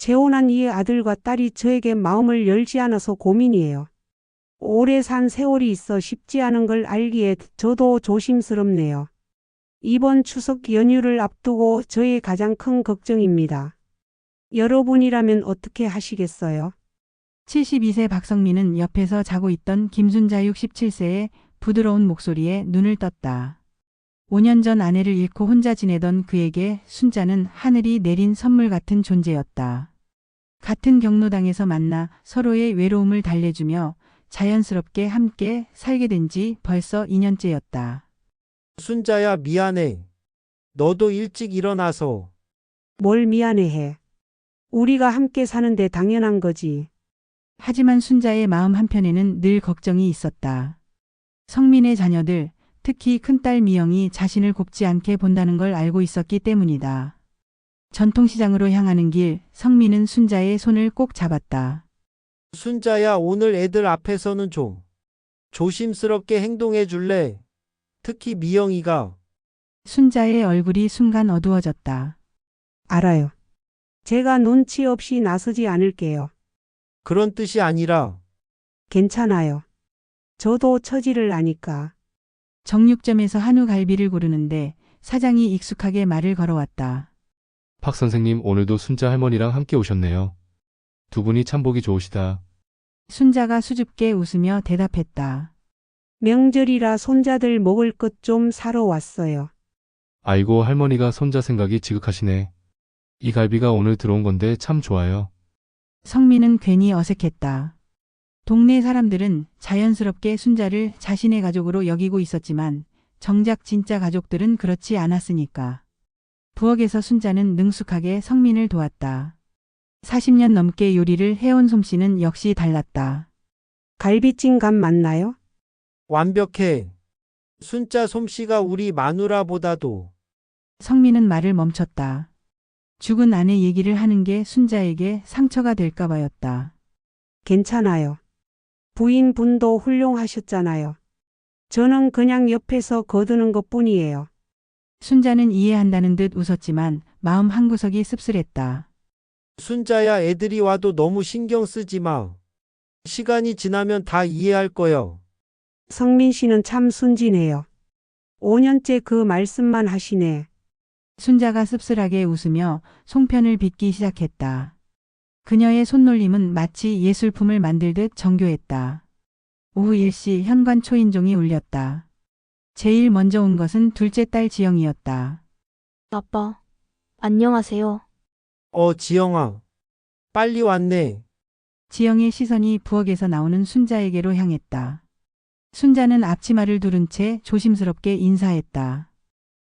재혼한 이 아들과 딸이 저에게 마음을 열지 않아서 고민이에요. 오래 산 세월이 있어 쉽지 않은 걸 알기에 저도 조심스럽네요. 이번 추석 연휴를 앞두고 저의 가장 큰 걱정입니다. 여러분이라면 어떻게 하시겠어요? 72세 박성민은 옆에서 자고 있던 김순자 67세의 부드러운 목소리에 눈을 떴다. 5년 전 아내를 잃고 혼자 지내던 그에게 순자는 하늘이 내린 선물 같은 존재였다. 같은 경로당에서 만나 서로의 외로움을 달래주며 자연스럽게 함께 살게 된 지 벌써 2년째였다. 순자야, 미안해. 너도 일찍 일어나서. 뭘 미안해해. 우리가 함께 사는데 당연한 거지. 하지만 순자의 마음 한편에는 늘 걱정이 있었다. 성민의 자녀들, 특히 큰딸 미영이 자신을 곱지 않게 본다는 걸 알고 있었기 때문이다. 전통시장으로 향하는 길, 성민은 순자의 손을 꼭 잡았다. 순자야, 오늘 애들 앞에서는 좀 조심스럽게 행동해 줄래? 특히 미영이가. 순자의 얼굴이 순간 어두워졌다. 알아요. 제가 눈치 없이 나서지 않을게요. 그런 뜻이 아니라. 괜찮아요. 저도 처지를 아니까. 정육점에서 한우 갈비를 고르는데 사장이 익숙하게 말을 걸어왔다. 박 선생님, 오늘도 순자 할머니랑 함께 오셨네요. 두 분이 참 보기 좋으시다. 순자가 수줍게 웃으며 대답했다. 명절이라 손자들 먹을 것 좀 사러 왔어요. 아이고, 할머니가 손자 생각이 지극하시네. 이 갈비가 오늘 들어온 건데 참 좋아요. 성민은 괜히 어색했다. 동네 사람들은 자연스럽게 순자를 자신의 가족으로 여기고 있었지만 정작 진짜 가족들은 그렇지 않았으니까. 부엌에서 순자는 능숙하게 성민을 도왔다. 40년 넘게 요리를 해온 솜씨는 역시 달랐다. 갈비찜 간 맞나요? 완벽해. 순자 솜씨가 우리 마누라보다도. 성민은 말을 멈췄다. 죽은 아내 얘기를 하는 게 순자에게 상처가 될까 봐였다. 괜찮아요. 부인분도 훌륭하셨잖아요. 저는 그냥 옆에서 거드는 것 뿐이에요. 순자는 이해한다는 듯 웃었지만 마음 한구석이 씁쓸했다. 순자야, 애들이 와도 너무 신경 쓰지 마. 시간이 지나면 다 이해할 거야. 성민 씨는 참 순진해요. 5년째 그 말씀만 하시네. 순자가 씁쓸하게 웃으며 송편을 빚기 시작했다. 그녀의 손놀림은 마치 예술품을 만들듯 정교했다. 오후 1시 현관 초인종이 울렸다. 제일 먼저 온 것은 둘째 딸 지영이었다. 아빠, 안녕하세요. 지영아. 빨리 왔네. 지영의 시선이 부엌에서 나오는 순자에게로 향했다. 순자는 앞치마를 두른 채 조심스럽게 인사했다.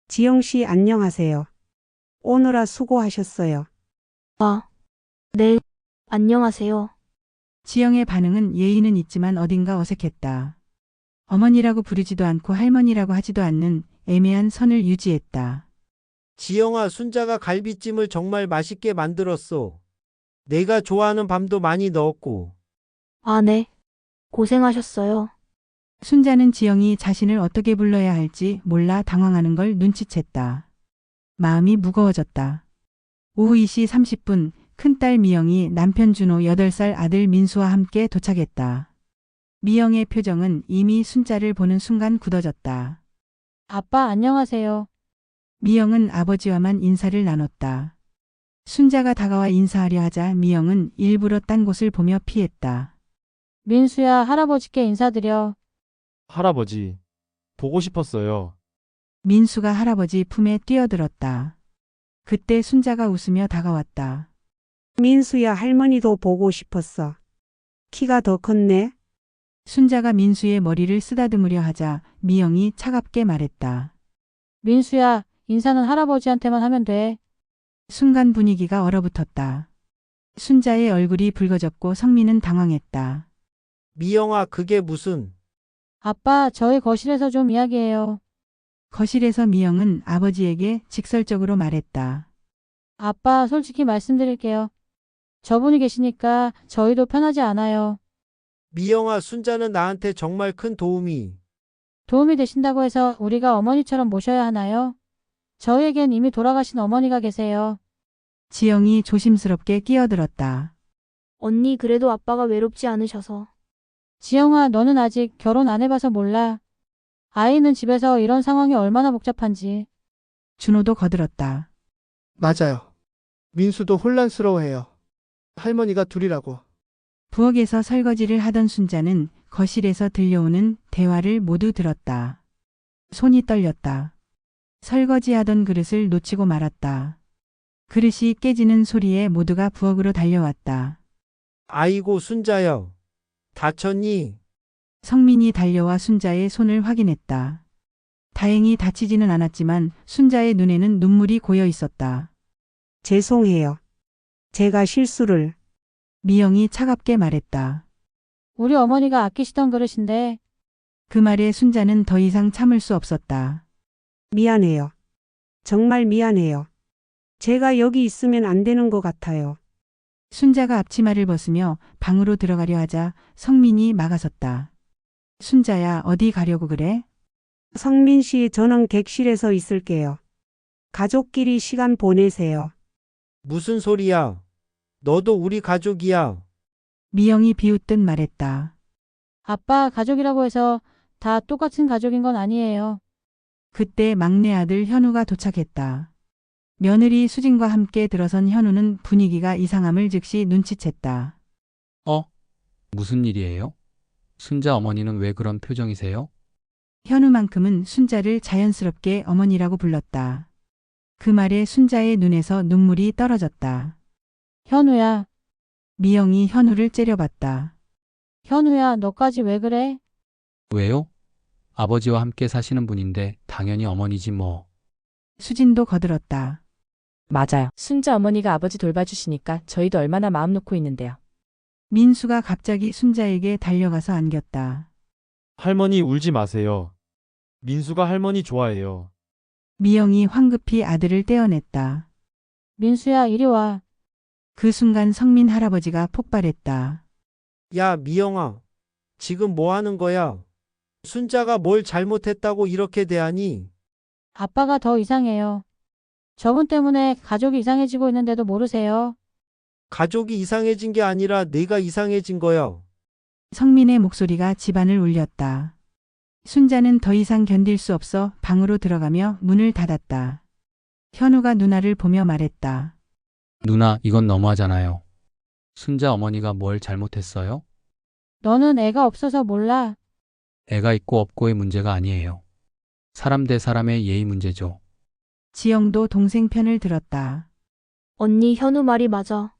지영 씨 안녕하세요. 오느라 수고하셨어요. 네, 안녕하세요. 지영의 반응은 예의는 있지만 어딘가 어색했다. 어머니라고 부르지도 않고 할머니라고 하지도 않는 애매한 선을 유지했다. 지영아, 순자가 갈비찜을 정말 맛있게 만들었어. 내가 좋아하는 밤도 많이 넣었고. 네. 고생하셨어요. 순자는 지영이 자신을 어떻게 불러야 할지 몰라 당황하는 걸 눈치챘다. 마음이 무거워졌다. 오후 2시 30분 큰딸 미영이 남편 준호 8살 아들 민수와 함께 도착했다. 미영의 표정은 이미 순자를 보는 순간 굳어졌다. 아빠 안녕하세요. 미영은 아버지와만 인사를 나눴다. 순자가 다가와 인사하려 하자 미영은 일부러 딴 곳을 보며 피했다. 민수야, 할아버지께 인사드려. 할아버지, 보고 싶었어요. 민수가 할아버지 품에 뛰어들었다. 그때 순자가 웃으며 다가왔다. 민수야 할머니도 보고 싶었어. 키가 더 컸네. 순자가 민수의 머리를 쓰다듬으려 하자 미영이 차갑게 말했다. 민수야, 인사는 할아버지한테만 하면 돼. 순간 분위기가 얼어붙었다. 순자의 얼굴이 붉어졌고 성민은 당황했다. 미영아, 그게 무슨. 아빠, 저희 거실에서 좀 이야기해요. 거실에서 미영은 아버지에게 직설적으로 말했다. 아빠, 솔직히 말씀드릴게요. 저분이 계시니까 저희도 편하지 않아요. 미영아, 순자는 나한테 정말 큰 도움이. 도움이 되신다고 해서 우리가 어머니처럼 모셔야 하나요? 저희에겐 이미 돌아가신 어머니가 계세요. 지영이 조심스럽게 끼어들었다. 언니 그래도 아빠가 외롭지 않으셔서. 지영아, 너는 아직 결혼 안 해봐서 몰라. 아이는 집에서 이런 상황이 얼마나 복잡한지. 준호도 거들었다. 맞아요. 민수도 혼란스러워해요. 할머니가 둘이라고. 부엌에서 설거지를 하던 순자는 거실에서 들려오는 대화를 모두 들었다. 손이 떨렸다. 설거지하던 그릇을 놓치고 말았다. 그릇이 깨지는 소리에 모두가 부엌으로 달려왔다. 아이고 순자야. 다쳤니? 성민이 달려와 순자의 손을 확인했다. 다행히 다치지는 않았지만 순자의 눈에는 눈물이 고여 있었다. 죄송해요. 제가 실수를. 미영이 차갑게 말했다. 우리 어머니가 아끼시던 그릇인데. 그 말에 순자는 더 이상 참을 수 없었다. 미안해요. 정말 미안해요. 제가 여기 있으면 안 되는 것 같아요. 순자가 앞치마를 벗으며 방으로 들어가려 하자 성민이 막아섰다. 순자야, 어디 가려고 그래? 성민 씨, 저는 객실에서 있을게요. 가족끼리 시간 보내세요. 무슨 소리야? 너도 우리 가족이야. 미영이 비웃듯 말했다. 아빠 가족이라고 해서 다 똑같은 가족인 건 아니에요. 그때 막내 아들 현우가 도착했다. 며느리 수진과 함께 들어선 현우는 분위기가 이상함을 즉시 눈치챘다. 무슨 일이에요? 순자 어머니는 왜 그런 표정이세요? 현우만큼은 순자를 자연스럽게 어머니라고 불렀다. 그 말에 순자의 눈에서 눈물이 떨어졌다. 현우야, 미영이 현우를 째려봤다. 현우야, 너까지 왜 그래? 왜요? 아버지와 함께 사시는 분인데 당연히 어머니지 뭐. 수진도 거들었다. 맞아요. 순자 어머니가 아버지 돌봐주시니까 저희도 얼마나 마음 놓고 있는데요. 민수가 갑자기 순자에게 달려가서 안겼다. 할머니 울지 마세요. 민수가 할머니 좋아해요. 미영이 황급히 아들을 떼어냈다. 민수야, 이리 와. 그 순간 성민 할아버지가 폭발했다. 야, 미영아. 지금 뭐 하는 거야? 순자가 뭘 잘못했다고 이렇게 대하니? 아빠가 더 이상해요. 저분 때문에 가족이 이상해지고 있는데도 모르세요. 가족이 이상해진 게 아니라 내가 이상해진 거야. 성민의 목소리가 집안을 울렸다. 순자는 더 이상 견딜 수 없어 방으로 들어가며 문을 닫았다. 현우가 누나를 보며 말했다. 누나, 이건 너무하잖아요. 순자 어머니가 뭘 잘못했어요? 너는 애가 없어서 몰라. 애가 있고 없고의 문제가 아니에요. 사람 대 사람의 예의 문제죠. 지영도 동생 편을 들었다. 언니 현우 말이 맞아.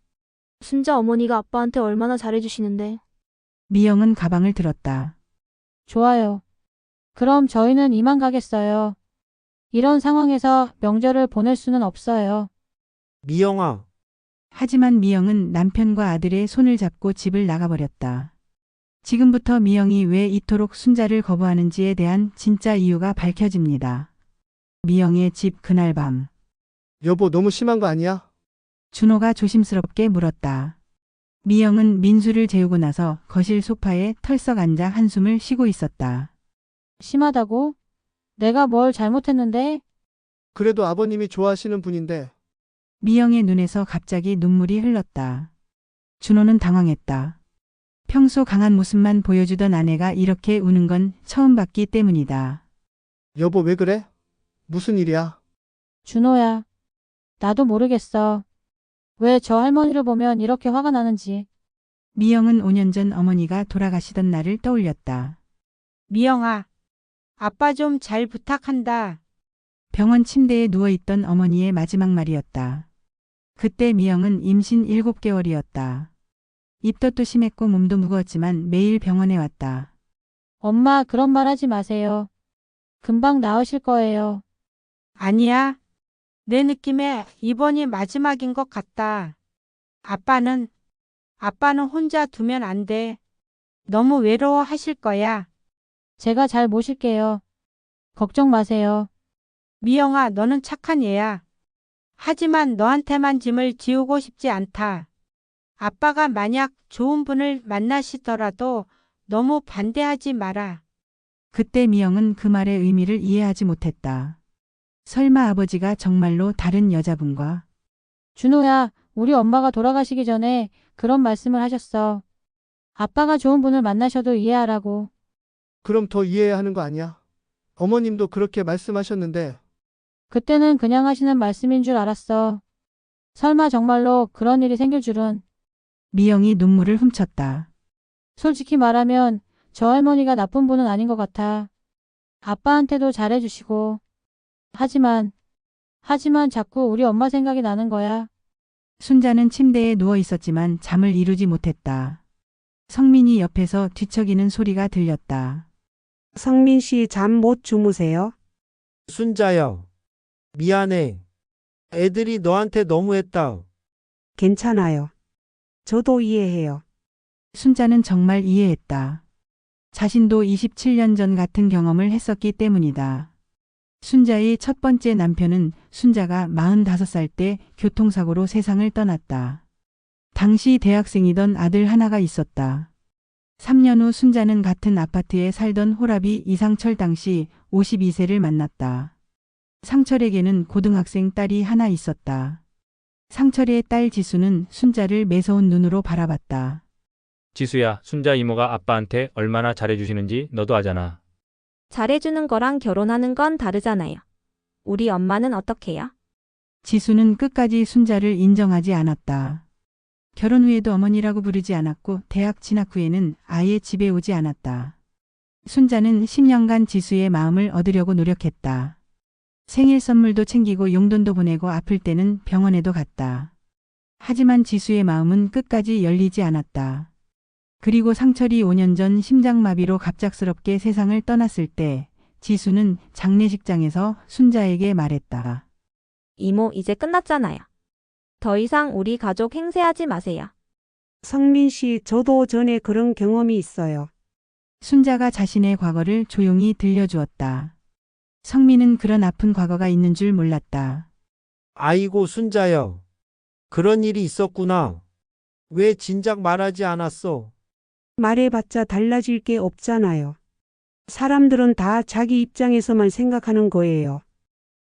순자 어머니가 아빠한테 얼마나 잘해주시는데. 미영은 가방을 들었다. 좋아요. 그럼 저희는 이만 가겠어요. 이런 상황에서 명절을 보낼 수는 없어요. 미영아. 하지만 미영은 남편과 아들의 손을 잡고 집을 나가버렸다. 지금부터 미영이 왜 이토록 순자를 거부하는지에 대한 진짜 이유가 밝혀집니다. 미영의 집 그날 밤. 여보, 너무 심한 거 아니야? 준호가 조심스럽게 물었다. 미영은 민수를 재우고 나서 거실 소파에 털썩 앉아 한숨을 쉬고 있었다. 심하다고? 내가 뭘 잘못했는데? 그래도 아버님이 좋아하시는 분인데. 미영의 눈에서 갑자기 눈물이 흘렀다. 준호는 당황했다. 평소 강한 모습만 보여주던 아내가 이렇게 우는 건 처음 봤기 때문이다. 여보, 왜 그래? 무슨 일이야? 준호야, 나도 모르겠어. 왜 저 할머니를 보면 이렇게 화가 나는지. 미영은 5년 전 어머니가 돌아가시던 날을 떠올렸다. 미영아, 아빠 좀 잘 부탁한다. 병원 침대에 누워있던 어머니의 마지막 말이었다. 그때 미영은 임신 7개월이었다. 입덧도 심했고 몸도 무거웠지만 매일 병원에 왔다. 엄마, 그런 말 하지 마세요. 금방 나으실 거예요. 아니야. 내 느낌에 이번이 마지막인 것 같다. 아빠는 혼자 두면 안 돼. 너무 외로워하실 거야. 제가 잘 모실게요. 걱정 마세요. 미영아, 너는 착한 애야. 하지만 너한테만 짐을 지우고 싶지 않다. 아빠가 만약 좋은 분을 만나시더라도 너무 반대하지 마라. 그때 미영은 그 말의 의미를 이해하지 못했다. 설마 아버지가 정말로 다른 여자분과 준호야, 우리 엄마가 돌아가시기 전에 그런 말씀을 하셨어. 아빠가 좋은 분을 만나셔도 이해하라고. 그럼 더 이해해야 하는 거 아니야? 어머님도 그렇게 말씀하셨는데 그때는 그냥 하시는 말씀인 줄 알았어. 설마 정말로 그런 일이 생길 줄은. 미영이 눈물을 훔쳤다. 솔직히 말하면 저 할머니가 나쁜 분은 아닌 것 같아. 아빠한테도 잘해주시고. 하지만 자꾸 우리 엄마 생각이 나는 거야. 순자는 침대에 누워 있었지만 잠을 이루지 못했다. 성민이 옆에서 뒤척이는 소리가 들렸다. 성민 씨 잠 못 주무세요? 순자야. 미안해. 애들이 너한테 너무했다. 괜찮아요. 저도 이해해요. 순자는 정말 이해했다. 자신도 27년 전 같은 경험을 했었기 때문이다. 순자의 첫 번째 남편은 순자가 45살 때 교통사고로 세상을 떠났다. 당시 대학생이던 아들 하나가 있었다. 3년 후 순자는 같은 아파트에 살던 호랍이 이상철 당시 52세를 만났다. 상철에게는 고등학생 딸이 하나 있었다. 상철의 딸 지수는 순자를 매서운 눈으로 바라봤다. 지수야, 순자 이모가 아빠한테 얼마나 잘해주시는지 너도 아잖아. 잘해주는 거랑 결혼하는 건 다르잖아요. 우리 엄마는 어떻게요? 지수는 끝까지 순자를 인정하지 않았다. 결혼 후에도 어머니라고 부르지 않았고 대학 진학 후에는 아예 집에 오지 않았다. 순자는 10년간 지수의 마음을 얻으려고 노력했다. 생일 선물도 챙기고 용돈도 보내고 아플 때는 병원에도 갔다. 하지만 지수의 마음은 끝까지 열리지 않았다. 그리고 상철이 5년 전 심장마비로 갑작스럽게 세상을 떠났을 때 지수는 장례식장에서 순자에게 말했다. 이모, 이제 끝났잖아요. 더 이상 우리 가족 행세하지 마세요. 성민 씨, 저도 전에 그런 경험이 있어요. 순자가 자신의 과거를 조용히 들려주었다. 성민은 그런 아픈 과거가 있는 줄 몰랐다. 아이고, 순자야. 그런 일이 있었구나. 왜 진작 말하지 않았어? 말해봤자 달라질 게 없잖아요. 사람들은 다 자기 입장에서만 생각하는 거예요.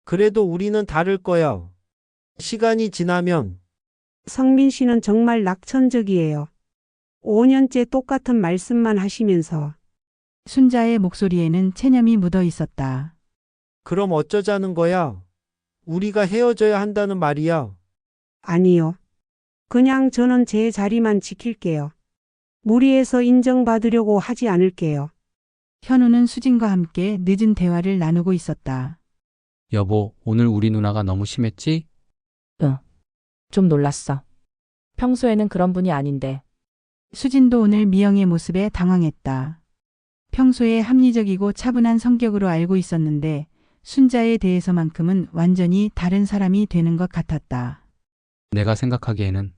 그래도 우리는 다를 거야. 시간이 지나면. 성민 씨는 정말 낙천적이에요. 5년째 똑같은 말씀만 하시면서. 순자의 목소리에는 체념이 묻어 있었다. 그럼 어쩌자는 거야? 우리가 헤어져야 한다는 말이야. 아니요. 그냥 저는 제 자리만 지킬게요. 무리해서 인정받으려고 하지 않을게요. 현우는 수진과 함께 늦은 대화를 나누고 있었다. 여보, 오늘 우리 누나가 너무 심했지? 좀 놀랐어. 평소에는 그런 분이 아닌데. 수진도 오늘 미영의 모습에 당황했다. 평소에 합리적이고 차분한 성격으로 알고 있었는데 순자에 대해서만큼은 완전히 다른 사람이 되는 것 같았다. 내가 생각하기에는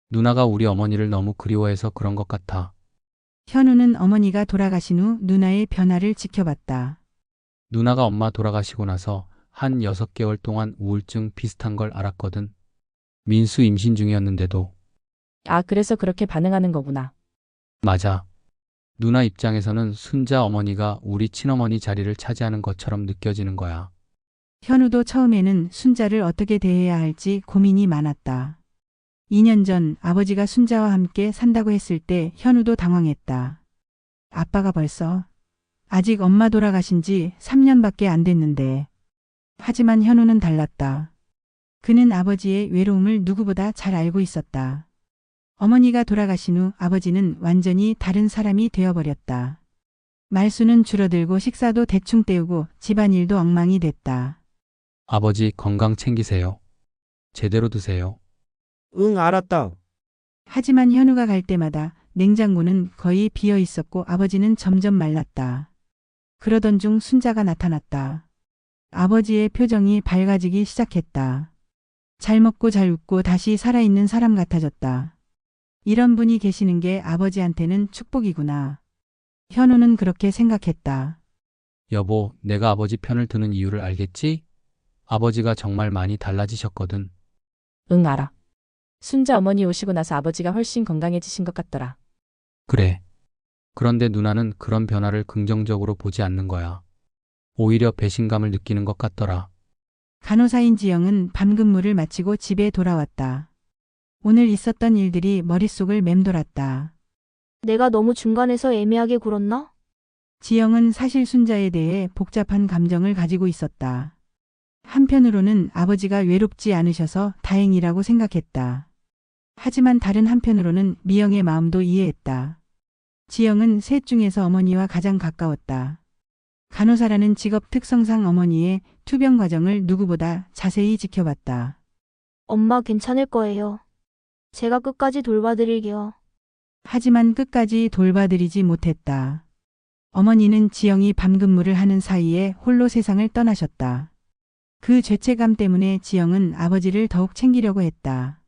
누나가 우리 어머니를 너무 그리워해서 그런 것 같아. 현우는 어머니가 돌아가신 후 누나의 변화를 지켜봤다. 누나가 엄마 돌아가시고 나서 한 6개월 동안 우울증 비슷한 걸 알았거든. 민수 임신 중이었는데도. 아, 그래서 그렇게 반응하는 거구나. 맞아. 누나 입장에서는 순자 어머니가 우리 친어머니 자리를 차지하는 것처럼 느껴지는 거야. 현우도 처음에는 순자를 어떻게 대해야 할지 고민이 많았다. 2년 전 아버지가 순자와 함께 산다고 했을 때 현우도 당황했다. 아빠가 벌써 아직 엄마 돌아가신 지 3년밖에 안 됐는데. 하지만 현우는 달랐다. 그는 아버지의 외로움을 누구보다 잘 알고 있었다. 어머니가 돌아가신 후 아버지는 완전히 다른 사람이 되어버렸다. 말수는 줄어들고 식사도 대충 때우고 집안일도 엉망이 됐다. 아버지 건강 챙기세요. 제대로 드세요. 응, 알았다. 하지만 현우가 갈 때마다 냉장고는 거의 비어 있었고 아버지는 점점 말랐다. 그러던 중 순자가 나타났다. 아버지의 표정이 밝아지기 시작했다. 잘 먹고 잘 웃고 다시 살아있는 사람 같아졌다. 이런 분이 계시는 게 아버지한테는 축복이구나. 현우는 그렇게 생각했다. 여보, 내가 아버지 편을 드는 이유를 알겠지? 아버지가 정말 많이 달라지셨거든. 응, 알아. 순자 어머니 오시고 나서 아버지가 훨씬 건강해지신 것 같더라. 그래. 그런데 누나는 그런 변화를 긍정적으로 보지 않는 거야. 오히려 배신감을 느끼는 것 같더라. 간호사인 지영은 밤 근무를 마치고 집에 돌아왔다. 오늘 있었던 일들이 머릿속을 맴돌았다. 내가 너무 중간에서 애매하게 굴었나? 지영은 사실 순자에 대해 복잡한 감정을 가지고 있었다. 한편으로는 아버지가 외롭지 않으셔서 다행이라고 생각했다. 하지만 다른 한편으로는 미영의 마음도 이해했다. 지영은 셋 중에서 어머니와 가장 가까웠다. 간호사라는 직업 특성상 어머니의 투병 과정을 누구보다 자세히 지켜봤다. 엄마 괜찮을 거예요. 제가 끝까지 돌봐드릴게요. 하지만 끝까지 돌봐드리지 못했다. 어머니는 지영이 밤 근무를 하는 사이에 홀로 세상을 떠나셨다. 그 죄책감 때문에 지영은 아버지를 더욱 챙기려고 했다.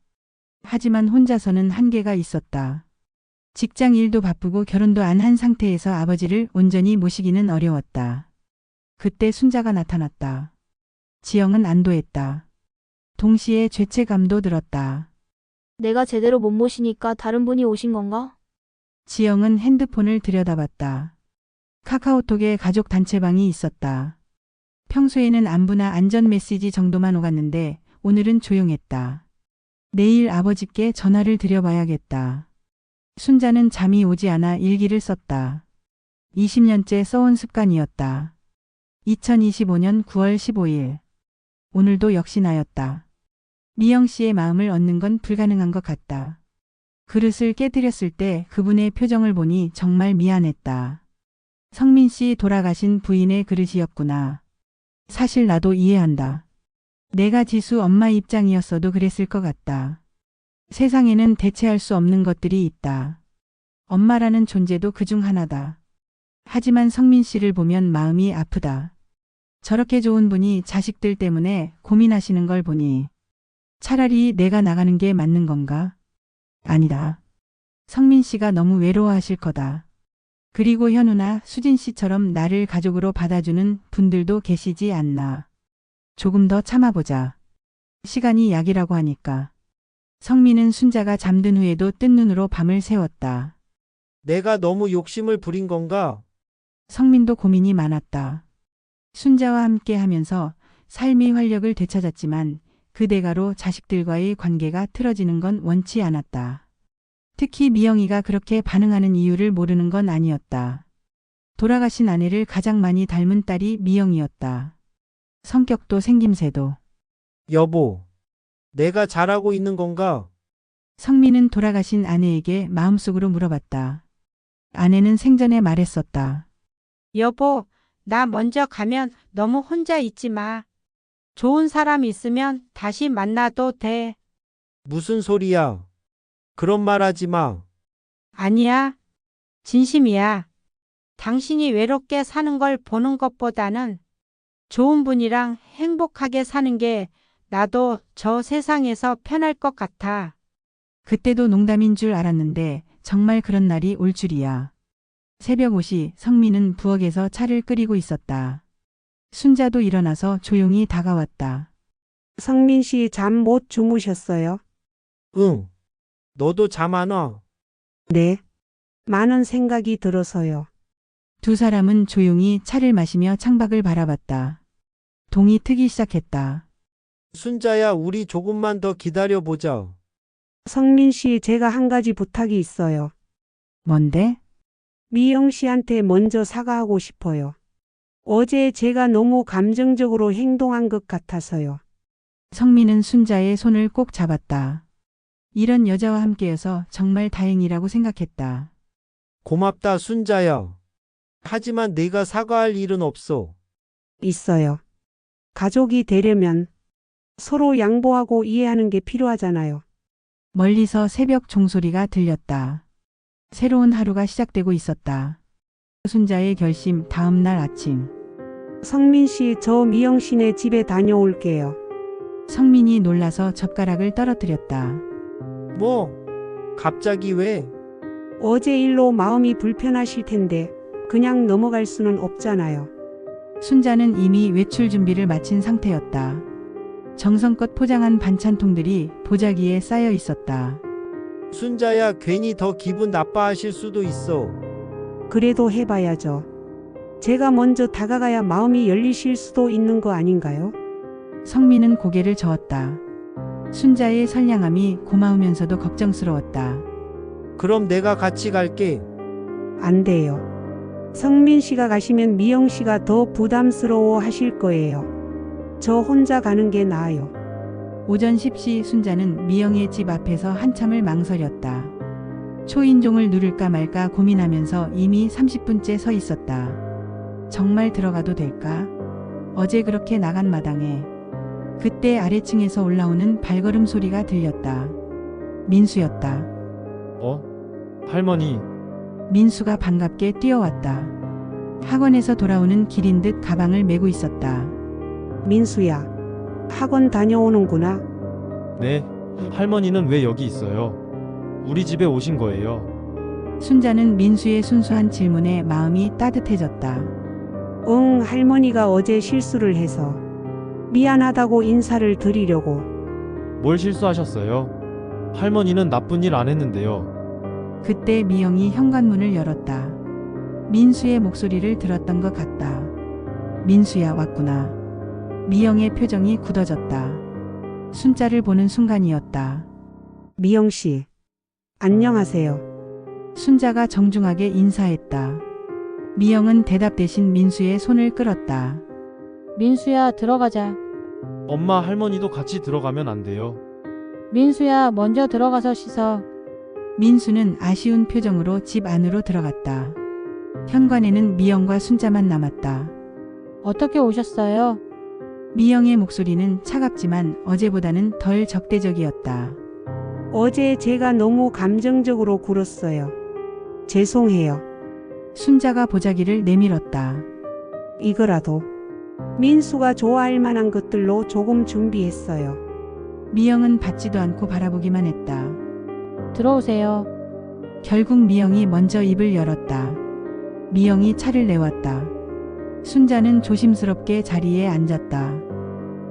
하지만 혼자서는 한계가 있었다. 직장 일도 바쁘고 결혼도 안 한 상태에서 아버지를 온전히 모시기는 어려웠다. 그때 순자가 나타났다. 지영은 안도했다. 동시에 죄책감도 들었다. 내가 제대로 못 모시니까 다른 분이 오신 건가? 지영은 핸드폰을 들여다봤다. 카카오톡에 가족 단체방이 있었다. 평소에는 안부나 안전 메시지 정도만 오갔는데 오늘은 조용했다. 내일 아버지께 전화를 드려봐야겠다. 순자는 잠이 오지 않아 일기를 썼다. 20년째 써온 습관이었다. 2025년 9월 15일. 오늘도 역시 나였다. 미영 씨의 마음을 얻는 건 불가능한 것 같다. 그릇을 깨뜨렸을 때 그분의 표정을 보니 정말 미안했다. 성민 씨 돌아가신 부인의 그릇이었구나. 사실 나도 이해한다. 내가 지수 엄마 입장이었어도 그랬을 것 같다. 세상에는 대체할 수 없는 것들이 있다. 엄마라는 존재도 그중 하나다. 하지만 성민 씨를 보면 마음이 아프다. 저렇게 좋은 분이 자식들 때문에 고민하시는 걸 보니 차라리 내가 나가는 게 맞는 건가? 아니다. 성민 씨가 너무 외로워하실 거다. 그리고 현우나 수진 씨처럼 나를 가족으로 받아주는 분들도 계시지 않나. 조금 더 참아보자. 시간이 약이라고 하니까. 성민은 순자가 잠든 후에도 뜬 눈으로 밤을 새웠다. 내가 너무 욕심을 부린 건가? 성민도 고민이 많았다. 순자와 함께 하면서 삶의 활력을 되찾았지만 그 대가로 자식들과의 관계가 틀어지는 건 원치 않았다. 특히 미영이가 그렇게 반응하는 이유를 모르는 건 아니었다. 돌아가신 아내를 가장 많이 닮은 딸이 미영이었다. 성격도 생김새도. 여보, 내가 잘하고 있는 건가? 성민은 돌아가신 아내에게 마음속으로 물어봤다. 아내는 생전에 말했었다. 여보, 나 먼저 가면 너무 혼자 있지 마. 좋은 사람 있으면 다시 만나도 돼. 무슨 소리야? 그런 말 하지 마. 아니야. 진심이야. 당신이 외롭게 사는 걸 보는 것보다는 좋은 분이랑 행복하게 사는 게 나도 저 세상에서 편할 것 같아. 그때도 농담인 줄 알았는데 정말 그런 날이 올 줄이야. 새벽 5시 성민은 부엌에서 차를 끓이고 있었다. 순자도 일어나서 조용히 다가왔다. 성민 씨 잠 못 주무셨어요? 응. 너도 잠 안 와? 네. 많은 생각이 들어서요. 두 사람은 조용히 차를 마시며 창밖을 바라봤다. 동이 트기 시작했다. 순자야, 우리 조금만 더 기다려보자. 성민 씨, 제가 한 가지 부탁이 있어요. 뭔데? 미영 씨한테 먼저 사과하고 싶어요. 어제 제가 너무 감정적으로 행동한 것 같아서요. 성민은 순자의 손을 꼭 잡았다. 이런 여자와 함께여서 정말 다행이라고 생각했다. 고맙다, 순자야. 하지만 내가 사과할 일은 없어. 있어요. 가족이 되려면 서로 양보하고 이해하는 게 필요하잖아요. 멀리서 새벽 종소리가 들렸다. 새로운 하루가 시작되고 있었다. 순자의 결심 다음 날 아침. 성민 씨, 저 미영 씨네 집에 다녀올게요. 성민이 놀라서 젓가락을 떨어뜨렸다. 뭐? 갑자기 왜? 어제 일로 마음이 불편하실 텐데 그냥 넘어갈 수는 없잖아요. 순자는 이미 외출 준비를 마친 상태였다. 정성껏 포장한 반찬통들이 보자기에 쌓여 있었다. 순자야, 괜히 더 기분 나빠하실 수도 있어. 그래도 해봐야죠. 제가 먼저 다가가야 마음이 열리실 수도 있는 거 아닌가요? 성민은 고개를 저었다. 순자의 선량함이 고마우면서도 걱정스러웠다. 그럼 내가 같이 갈게. 안 돼요. 성민 씨가 가시면 미영 씨가 더 부담스러워 하실 거예요. 저 혼자 가는 게 나아요. 오전 10시 순자는 미영의 집 앞에서 한참을 망설였다. 초인종을 누를까 말까 고민하면서 이미 30분째 서 있었다. 정말 들어가도 될까? 어제 그렇게 나간 마당에. 그때 아래층에서 올라오는 발걸음 소리가 들렸다. 민수였다. 할머니. 민수가 반갑게 뛰어왔다. 학원에서 돌아오는 길인 듯 가방을 메고 있었다. 민수야, 학원 다녀오는구나. 네. 할머니는 왜 여기 있어요? 우리 집에 오신 거예요? 순자는 민수의 순수한 질문에 마음이 따뜻해졌다. 응, 할머니가 어제 실수를 해서 미안하다고 인사를 드리려고. 뭘 실수하셨어요? 할머니는 나쁜 일 안 했는데요. 그때 미영이 현관문을 열었다. 민수의 목소리를 들었던 것 같다. 민수야, 왔구나. 미영의 표정이 굳어졌다. 순자를 보는 순간이었다. 미영 씨, 안녕하세요. 순자가 정중하게 인사했다. 미영은 대답 대신 민수의 손을 끌었다. 민수야, 들어가자. 엄마 할머니도 같이 들어가면 안 돼요. 민수야, 먼저 들어가서 씻어. 민수는 아쉬운 표정으로 집 안으로 들어갔다. 현관에는 미영과 순자만 남았다. 어떻게 오셨어요? 미영의 목소리는 차갑지만 어제보다는 덜 적대적이었다. 어제 제가 너무 감정적으로 굴었어요. 죄송해요. 순자가 보자기를 내밀었다. 이거라도 민수가 좋아할 만한 것들로 조금 준비했어요. 미영은 받지도 않고 바라보기만 했다. 들어오세요. 결국 미영이 먼저 입을 열었다. 미영이 차를 내왔다. 순자는 조심스럽게 자리에 앉았다.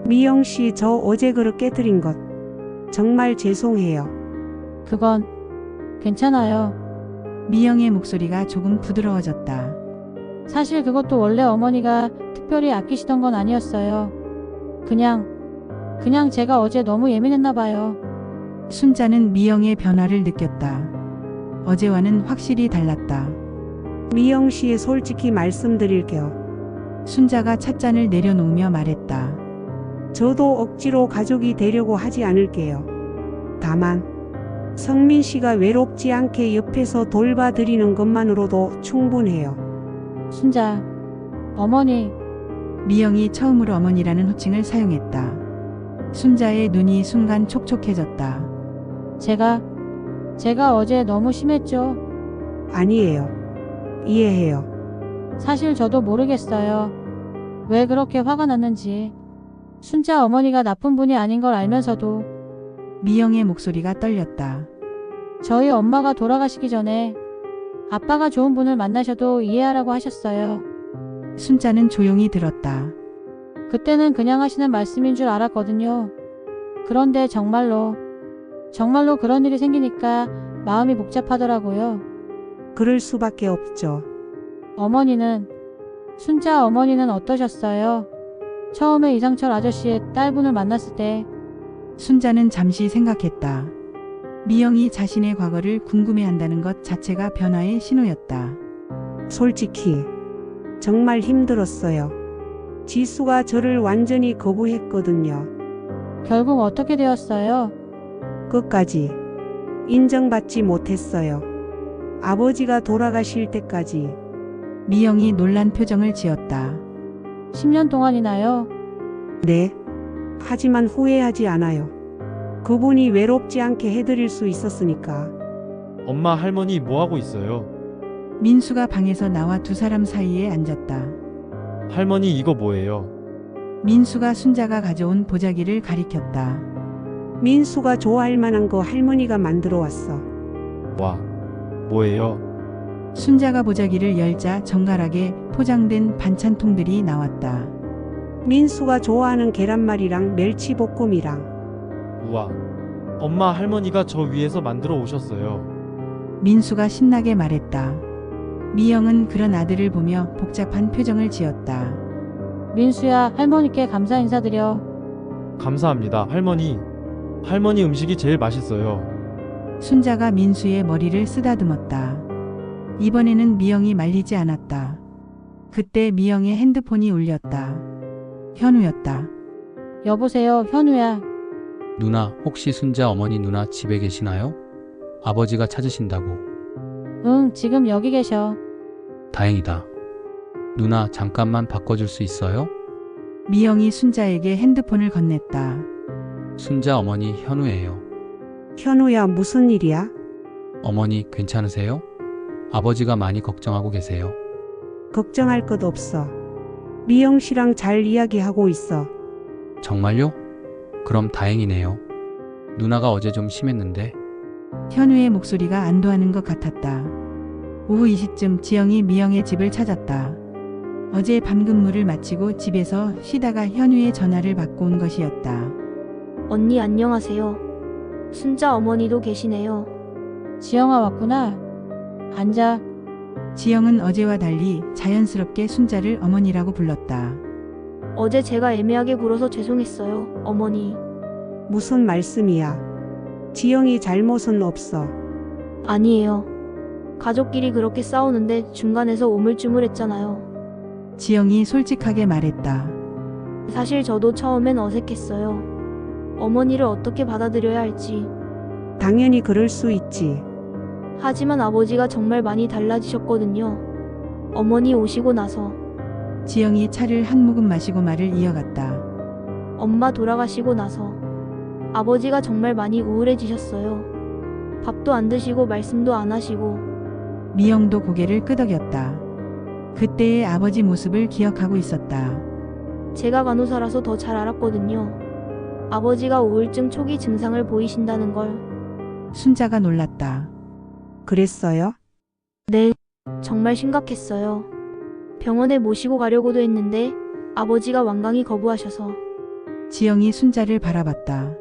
미영 씨, 저 어제 그렇게 드린 것 정말 죄송해요. 그건 괜찮아요. 미영의 목소리가 조금 부드러워졌다. 사실 그것도 원래 어머니가 특별히 아끼시던 건 아니었어요. 그냥 제가 어제 너무 예민했나 봐요. 순자는 미영의 변화를 느꼈다. 어제와는 확실히 달랐다. 미영 씨, 솔직히 말씀드릴게요. 순자가 찻잔을 내려놓으며 말했다. 저도 억지로 가족이 되려고 하지 않을게요. 다만 성민 씨가 외롭지 않게 옆에서 돌봐드리는 것만으로도 충분해요. 순자, 어머니. 미영이 처음으로 어머니라는 호칭을 사용했다. 순자의 눈이 순간 촉촉해졌다. 제가 어제 너무 심했죠? 아니에요. 이해해요. 사실 저도 모르겠어요. 왜 그렇게 화가 났는지. 순자 어머니가 나쁜 분이 아닌 걸 알면서도. 미영의 목소리가 떨렸다. 저희 엄마가 돌아가시기 전에 아빠가 좋은 분을 만나셔도 이해하라고 하셨어요. 순자는 조용히 들었다. 그때는 그냥 하시는 말씀인 줄 알았거든요. 그런데 정말로 그런 일이 생기니까 마음이 복잡하더라고요. 그럴 수밖에 없죠. 순자 어머니는 어떠셨어요? 처음에 이상철 아저씨의 딸분을 만났을 때. 순자는 잠시 생각했다. 미영이 자신의 과거를 궁금해한다는 것 자체가 변화의 신호였다. 솔직히 정말 힘들었어요. 지수가 저를 완전히 거부했거든요. 결국 어떻게 되었어요? 끝까지 인정받지 못했어요. 아버지가 돌아가실 때까지. 미영이 놀란 표정을 지었다. 10년 동안이나요? 네. 하지만 후회하지 않아요. 그분이 외롭지 않게 해드릴 수 있었으니까. 엄마 할머니 뭐 하고 있어요? 민수가 방에서 나와 두 사람 사이에 앉았다. 할머니 이거 뭐예요? 민수가 순자가 가져온 보자기를 가리켰다. 민수가 좋아할 만한 거 할머니가 만들어 왔어. 와, 뭐예요? 순자가 보자기를 열자 정갈하게 포장된 반찬통들이 나왔다. 민수가 좋아하는 계란말이랑 멸치볶음이랑. 우와, 엄마 할머니가 저 위에서 만들어 오셨어요. 민수가 신나게 말했다. 미영은 그런 아들을 보며 복잡한 표정을 지었다. 민수야, 할머니께 감사 인사드려. 감사합니다, 할머니. 할머니 음식이 제일 맛있어요. 순자가 민수의 머리를 쓰다듬었다. 이번에는 미영이 말리지 않았다. 그때 미영의 핸드폰이 울렸다. 현우였다. 여보세요, 현우야. 누나, 혹시 순자 어머니 누나 집에 계시나요? 아버지가 찾으신다고. 응, 지금 여기 계셔. 다행이다. 누나, 잠깐만 바꿔줄 수 있어요? 미영이 순자에게 핸드폰을 건넸다. 순자 어머니 현우예요. 현우야, 무슨 일이야? 어머니 괜찮으세요? 아버지가 많이 걱정하고 계세요. 걱정할 것 없어. 미영 씨랑 잘 이야기하고 있어. 정말요? 그럼 다행이네요. 누나가 어제 좀 심했는데. 현우의 목소리가 안도하는 것 같았다. 오후 2시쯤 지영이 미영의 집을 찾았다. 어제 밤 근무를 마치고 집에서 쉬다가 현우의 전화를 받고 온 것이었다. 언니 안녕하세요. 순자 어머니도 계시네요. 지영아 왔구나. 앉아. 지영은 어제와 달리 자연스럽게 순자를 어머니라고 불렀다. 어제 제가 애매하게 굴어서 죄송했어요, 어머니. 무슨 말씀이야? 지영이 잘못은 없어. 아니에요. 가족끼리 그렇게 싸우는데 중간에서 우물쭈물했잖아요. 지영이 솔직하게 말했다. 사실 저도 처음엔 어색했어요. 어머니를 어떻게 받아들여야 할지. 당연히 그럴 수 있지. 하지만 아버지가 정말 많이 달라지셨거든요. 어머니 오시고 나서. 지영이 차를 한 모금 마시고 말을 이어갔다. 엄마 돌아가시고 나서. 아버지가 정말 많이 우울해지셨어요. 밥도 안 드시고 말씀도 안 하시고. 미영도 고개를 끄덕였다. 그때의 아버지 모습을 기억하고 있었다. 제가 간호사라서 더 잘 알았거든요. 아버지가 우울증 초기 증상을 보이신다는 걸. 순자가 놀랐다. 그랬어요? 네, 정말 심각했어요. 병원에 모시고 가려고도 했는데 아버지가 완강히 거부하셔서. 지영이 순자를 바라봤다.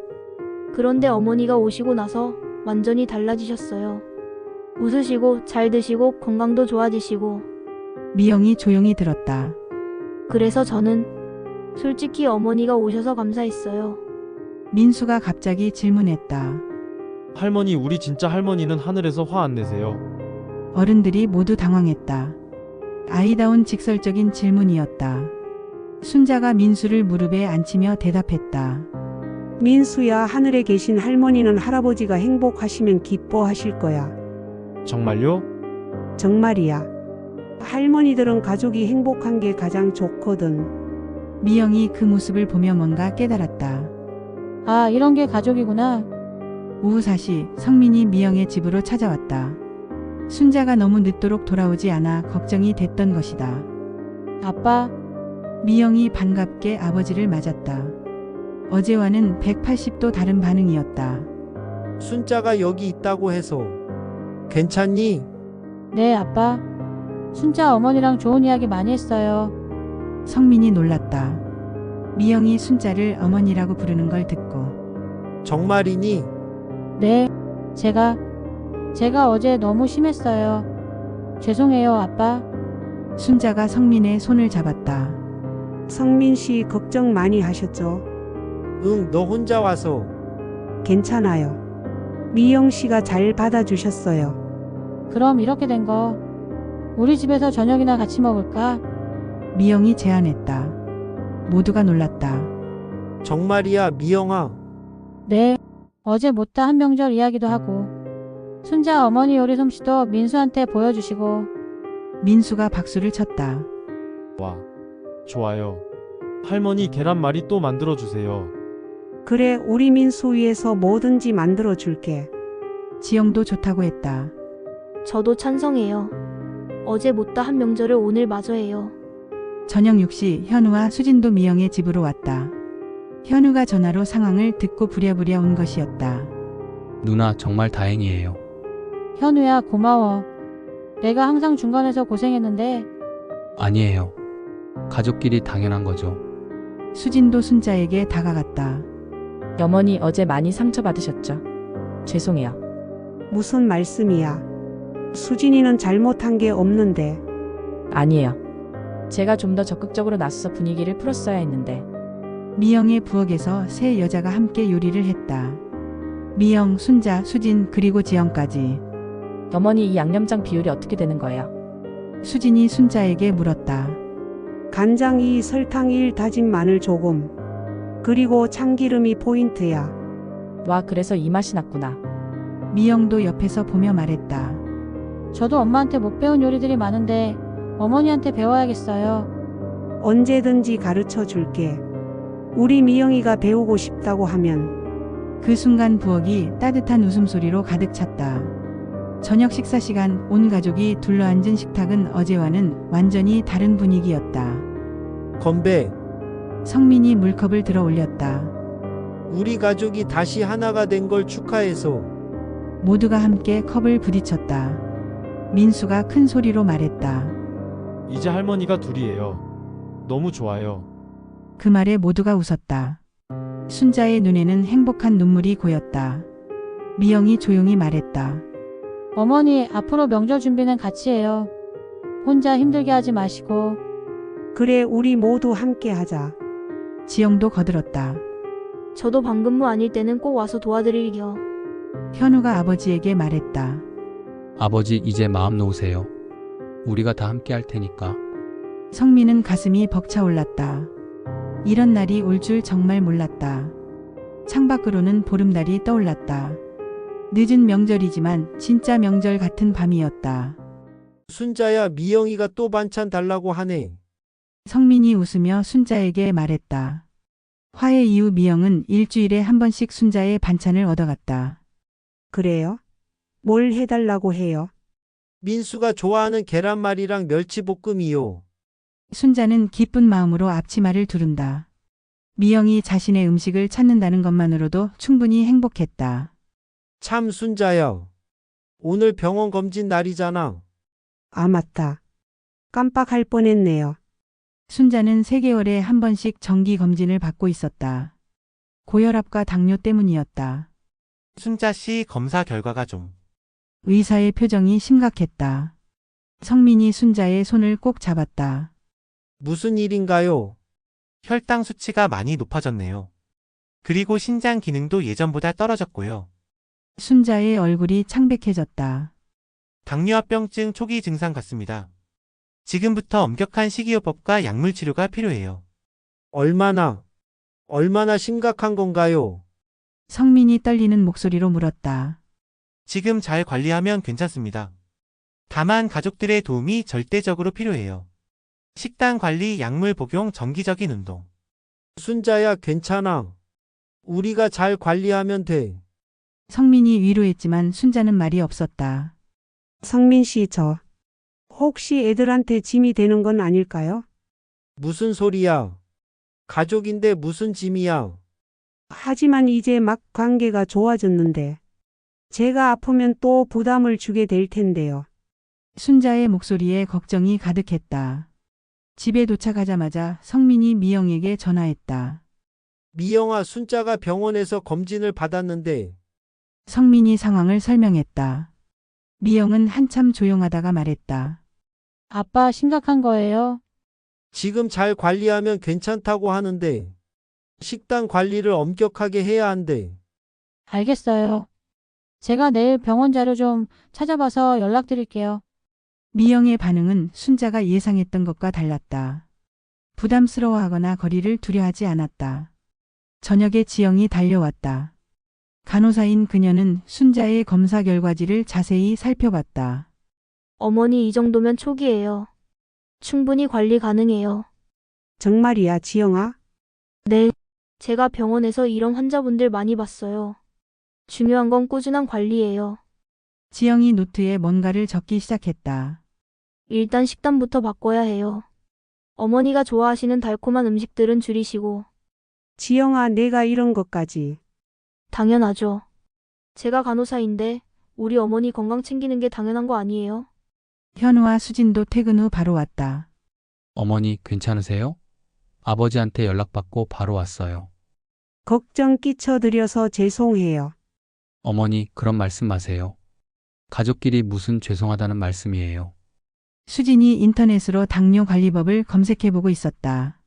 그런데 어머니가 오시고 나서 완전히 달라지셨어요. 웃으시고 잘 드시고 건강도 좋아지시고. 미영이 조용히 들었다. 그래서 저는 솔직히 어머니가 오셔서 감사했어요. 민수가 갑자기 질문했다. 할머니, 우리 진짜 할머니는 하늘에서 화 안 내세요? 어른들이 모두 당황했다. 아이다운 직설적인 질문이었다. 순자가 민수를 무릎에 앉히며 대답했다. 민수야, 하늘에 계신 할머니는 할아버지가 행복하시면 기뻐하실 거야. 정말요? 정말이야. 할머니들은 가족이 행복한 게 가장 좋거든. 미영이 그 모습을 보며 뭔가 깨달았다. 아, 이런 게 가족이구나. 오후 4시 성민이 미영의 집으로 찾아왔다. 순자가 너무 늦도록 돌아오지 않아 걱정이 됐던 것이다. 아빠, 미영이 반갑게 아버지를 맞았다. 어제와는 180도 다른 반응이었다. 순자가 여기 있다고 해서 괜찮니? 네, 아빠. 순자 어머니랑 좋은 이야기 많이 했어요. 성민이 놀랐다. 미영이 순자를 어머니라고 부르는 걸 듣고. 정말이니? 네, 제가 어제 너무 심했어요. 죄송해요, 아빠. 순자가 성민의 손을 잡았다. 성민 씨 걱정 많이 하셨죠? 응, 너 혼자 와서. 괜찮아요. 미영 씨가 잘 받아주셨어요. 그럼 이렇게 된 거 우리 집에서 저녁이나 같이 먹을까? 미영이 제안했다. 모두가 놀랐다. 정말이야, 미영아. 네, 어제 못다 한 명절 이야기도 하고 순자 어머니 요리 솜씨도 민수한테 보여주시고. 민수가 박수를 쳤다. 와, 좋아요. 할머니 계란말이 또 만들어 주세요. 그래, 우리 민수 위해서 뭐든지 만들어 줄게. 지영도 좋다고 했다. 저도 찬성해요. 어제 못다 한 명절을 오늘 마저 해요. 저녁 6시 현우와 수진도 미영의 집으로 왔다. 현우가 전화로 상황을 듣고 부랴부랴 온 것이었다. 누나, 정말 다행이에요. 현우야, 고마워. 내가 항상 중간에서 고생했는데. 아니에요. 가족끼리 당연한 거죠. 수진도 순자에게 다가갔다. 어머니 어제 많이 상처받으셨죠? 죄송해요. 무슨 말씀이야? 수진이는 잘못한 게 없는데. 아니에요. 제가 좀 더 적극적으로 나서서 분위기를 풀었어야 했는데. 미영의 부엌에서 세 여자가 함께 요리를 했다. 미영, 순자, 수진 그리고 지영까지. 어머니 이 양념장 비율이 어떻게 되는 거예요? 수진이 순자에게 물었다. 간장 2, 설탕 1, 다진 마늘 조금. 그리고 참기름이 포인트야. 와, 그래서 이 맛이 났구나. 미영도 옆에서 보며 말했다. 저도 엄마한테 못 배운 요리들이 많은데 어머니한테 배워야겠어요. 언제든지 가르쳐 줄게. 우리 미영이가 배우고 싶다고 하면. 그 순간 부엌이 따뜻한 웃음소리로 가득 찼다. 저녁 식사 시간 온 가족이 둘러앉은 식탁은 어제와는 완전히 다른 분위기였다. 건배. 성민이 물컵을 들어 올렸다. 우리 가족이 다시 하나가 된 걸 축하해서. 모두가 함께 컵을 부딪혔다. 민수가 큰 소리로 말했다. 이제 할머니가 둘이에요. 너무 좋아요. 그 말에 모두가 웃었다. 순자의 눈에는 행복한 눈물이 고였다. 미영이 조용히 말했다. 어머니, 앞으로 명절 준비는 같이 해요. 혼자 힘들게 하지 마시고. 그래, 우리 모두 함께 하자. 지영도 거들었다. 저도 방근무 아닐 때는 꼭 와서 도와드릴게요. 현우가 아버지에게 말했다. 아버지 이제 마음 놓으세요. 우리가 다 함께 할 테니까. 성민은 가슴이 벅차올랐다. 이런 날이 올 줄 정말 몰랐다. 창밖으로는 보름달이 떠올랐다. 늦은 명절이지만 진짜 명절 같은 밤이었다. 순자야, 미영이가 또 반찬 달라고 하네. 성민이 웃으며 순자에게 말했다. 화해 이후 미영은 일주일에 한 번씩 순자의 반찬을 얻어갔다. 그래요? 뭘 해달라고 해요? 민수가 좋아하는 계란말이랑 멸치볶음이요. 순자는 기쁜 마음으로 앞치마를 두른다. 미영이 자신의 음식을 찾는다는 것만으로도 충분히 행복했다. 참 순자야. 오늘 병원 검진 날이잖아. 아, 맞다. 깜빡할 뻔했네요. 순자는 3개월에 한 번씩 정기 검진을 받고 있었다. 고혈압과 당뇨 때문이었다. 순자 씨 검사 결과가 좀. 의사의 표정이 심각했다. 성민이 순자의 손을 꼭 잡았다. 무슨 일인가요? 혈당 수치가 많이 높아졌네요. 그리고 신장 기능도 예전보다 떨어졌고요. 순자의 얼굴이 창백해졌다. 당뇨합병증 초기 증상 같습니다. 지금부터 엄격한 식이요법과 약물 치료가 필요해요. 얼마나 심각한 건가요? 성민이 떨리는 목소리로 물었다. 지금 잘 관리하면 괜찮습니다. 다만 가족들의 도움이 절대적으로 필요해요. 식단 관리, 약물 복용, 정기적인 운동. 순자야, 괜찮아. 우리가 잘 관리하면 돼. 성민이 위로했지만 순자는 말이 없었다. 성민 씨, 혹시 애들한테 짐이 되는 건 아닐까요? 무슨 소리야? 가족인데 무슨 짐이야? 하지만 이제 막 관계가 좋아졌는데 제가 아프면 또 부담을 주게 될 텐데요. 순자의 목소리에 걱정이 가득했다. 집에 도착하자마자 성민이 미영에게 전화했다. 미영아, 순자가 병원에서 검진을 받았는데. 성민이 상황을 설명했다. 미영은 한참 조용하다가 말했다. 아빠 심각한 거예요? 지금 잘 관리하면 괜찮다고 하는데 식단 관리를 엄격하게 해야 한대. 알겠어요. 제가 내일 병원 자료 좀 찾아봐서 연락드릴게요. 미영의 반응은 순자가 예상했던 것과 달랐다. 부담스러워하거나 거리를 두려하지 않았다. 저녁에 지영이 달려왔다. 간호사인 그녀는 순자의 검사 결과지를 자세히 살펴봤다. 어머니, 이 정도면 초기예요. 충분히 관리 가능해요. 정말이야, 지영아? 네. 제가 병원에서 이런 환자분들 많이 봤어요. 중요한 건 꾸준한 관리예요. 지영이 노트에 뭔가를 적기 시작했다. 일단 식단부터 바꿔야 해요. 어머니가 좋아하시는 달콤한 음식들은 줄이시고. 지영아, 내가 이런 것까지. 당연하죠. 제가 간호사인데 우리 어머니 건강 챙기는 게 당연한 거 아니에요? 현우와 수진도 퇴근 후 바로 왔다. 어머니 괜찮으세요? 아버지한테 연락받고 바로 왔어요. 걱정 끼쳐드려서 죄송해요. 어머니 그런 말씀 마세요. 가족끼리 무슨 죄송하다는 말씀이에요. 수진이 인터넷으로 당뇨 관리법을 검색해보고 있었다.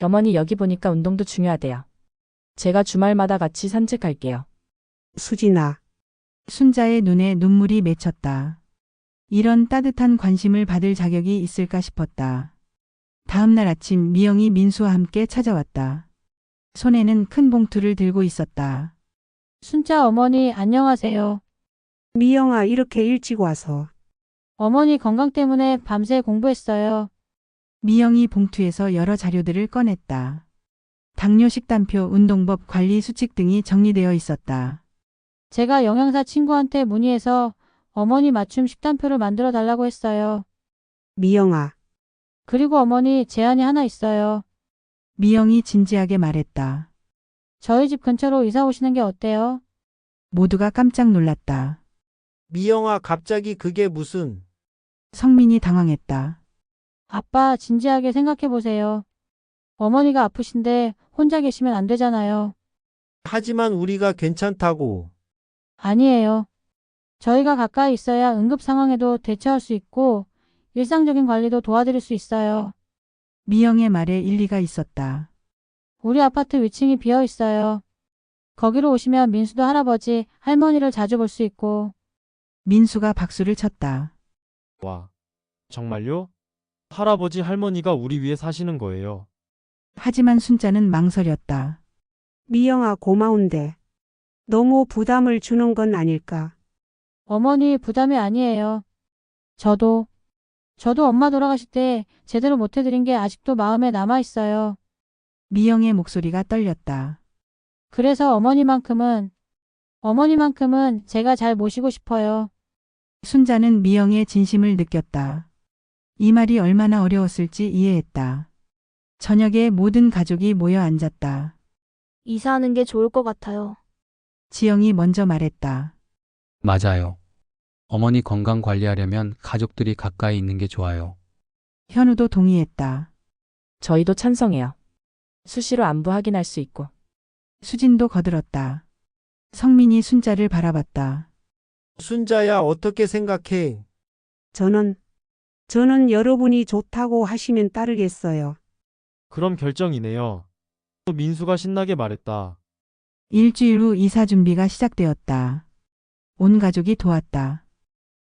어머니 여기 보니까 운동도 중요하대요. 제가 주말마다 같이 산책할게요. 수진아, 순자의 눈에 눈물이 맺혔다. 이런 따뜻한 관심을 받을 자격이 있을까 싶었다. 다음 날 아침 미영이 민수와 함께 찾아왔다. 손에는 큰 봉투를 들고 있었다. 순자 어머니 안녕하세요. 미영아 이렇게 일찍 와서. 어머니 건강 때문에 밤새 공부했어요. 미영이 봉투에서 여러 자료들을 꺼냈다. 당뇨 식단표, 운동법, 관리 수칙 등이 정리되어 있었다. 제가 영양사 친구한테 문의해서 어머니 맞춤 식단표를 만들어 달라고 했어요. 미영아, 그리고 어머니 제안이 하나 있어요. 미영이 진지하게 말했다. 저희 집 근처로 이사 오시는 게 어때요? 모두가 깜짝 놀랐다. 미영아, 갑자기 그게 무슨? 성민이 당황했다. 아빠 진지하게 생각해 보세요. 어머니가 아프신데 혼자 계시면 안 되잖아요. 하지만 우리가 괜찮다고. 아니에요. 저희가 가까이 있어야 응급 상황에도 대처할 수 있고 일상적인 관리도 도와드릴 수 있어요. 미영의 말에 일리가 있었다. 우리 아파트 위층이 비어 있어요. 거기로 오시면 민수도 할아버지, 할머니를 자주 볼 수 있고. 민수가 박수를 쳤다. 와, 정말요? 할아버지 할머니가 우리 위에 사시는 거예요. 하지만 순자는 망설였다. 미영아 고마운데. 너무 부담을 주는 건 아닐까? 어머니 부담이 아니에요. 저도 엄마 돌아가실 때 제대로 못 해드린 게 아직도 마음에 남아 있어요. 미영의 목소리가 떨렸다. 그래서 어머니만큼은 제가 잘 모시고 싶어요. 순자는 미영의 진심을 느꼈다. 이 말이 얼마나 어려웠을지 이해했다. 저녁에 모든 가족이 모여 앉았다. 이사하는 게 좋을 것 같아요. 지영이 먼저 말했다. 맞아요. 어머니 건강 관리하려면 가족들이 가까이 있는 게 좋아요. 현우도 동의했다. 저희도 찬성해요. 수시로 안부 확인할 수 있고. 수진도 거들었다. 성민이 순자를 바라봤다. 순자야, 어떻게 생각해? 저는 여러분이 좋다고 하시면 따르겠어요. 그럼 결정이네요. 또 민수가 신나게 말했다. 일주일 후 이사 준비가 시작되었다. 온 가족이 도왔다.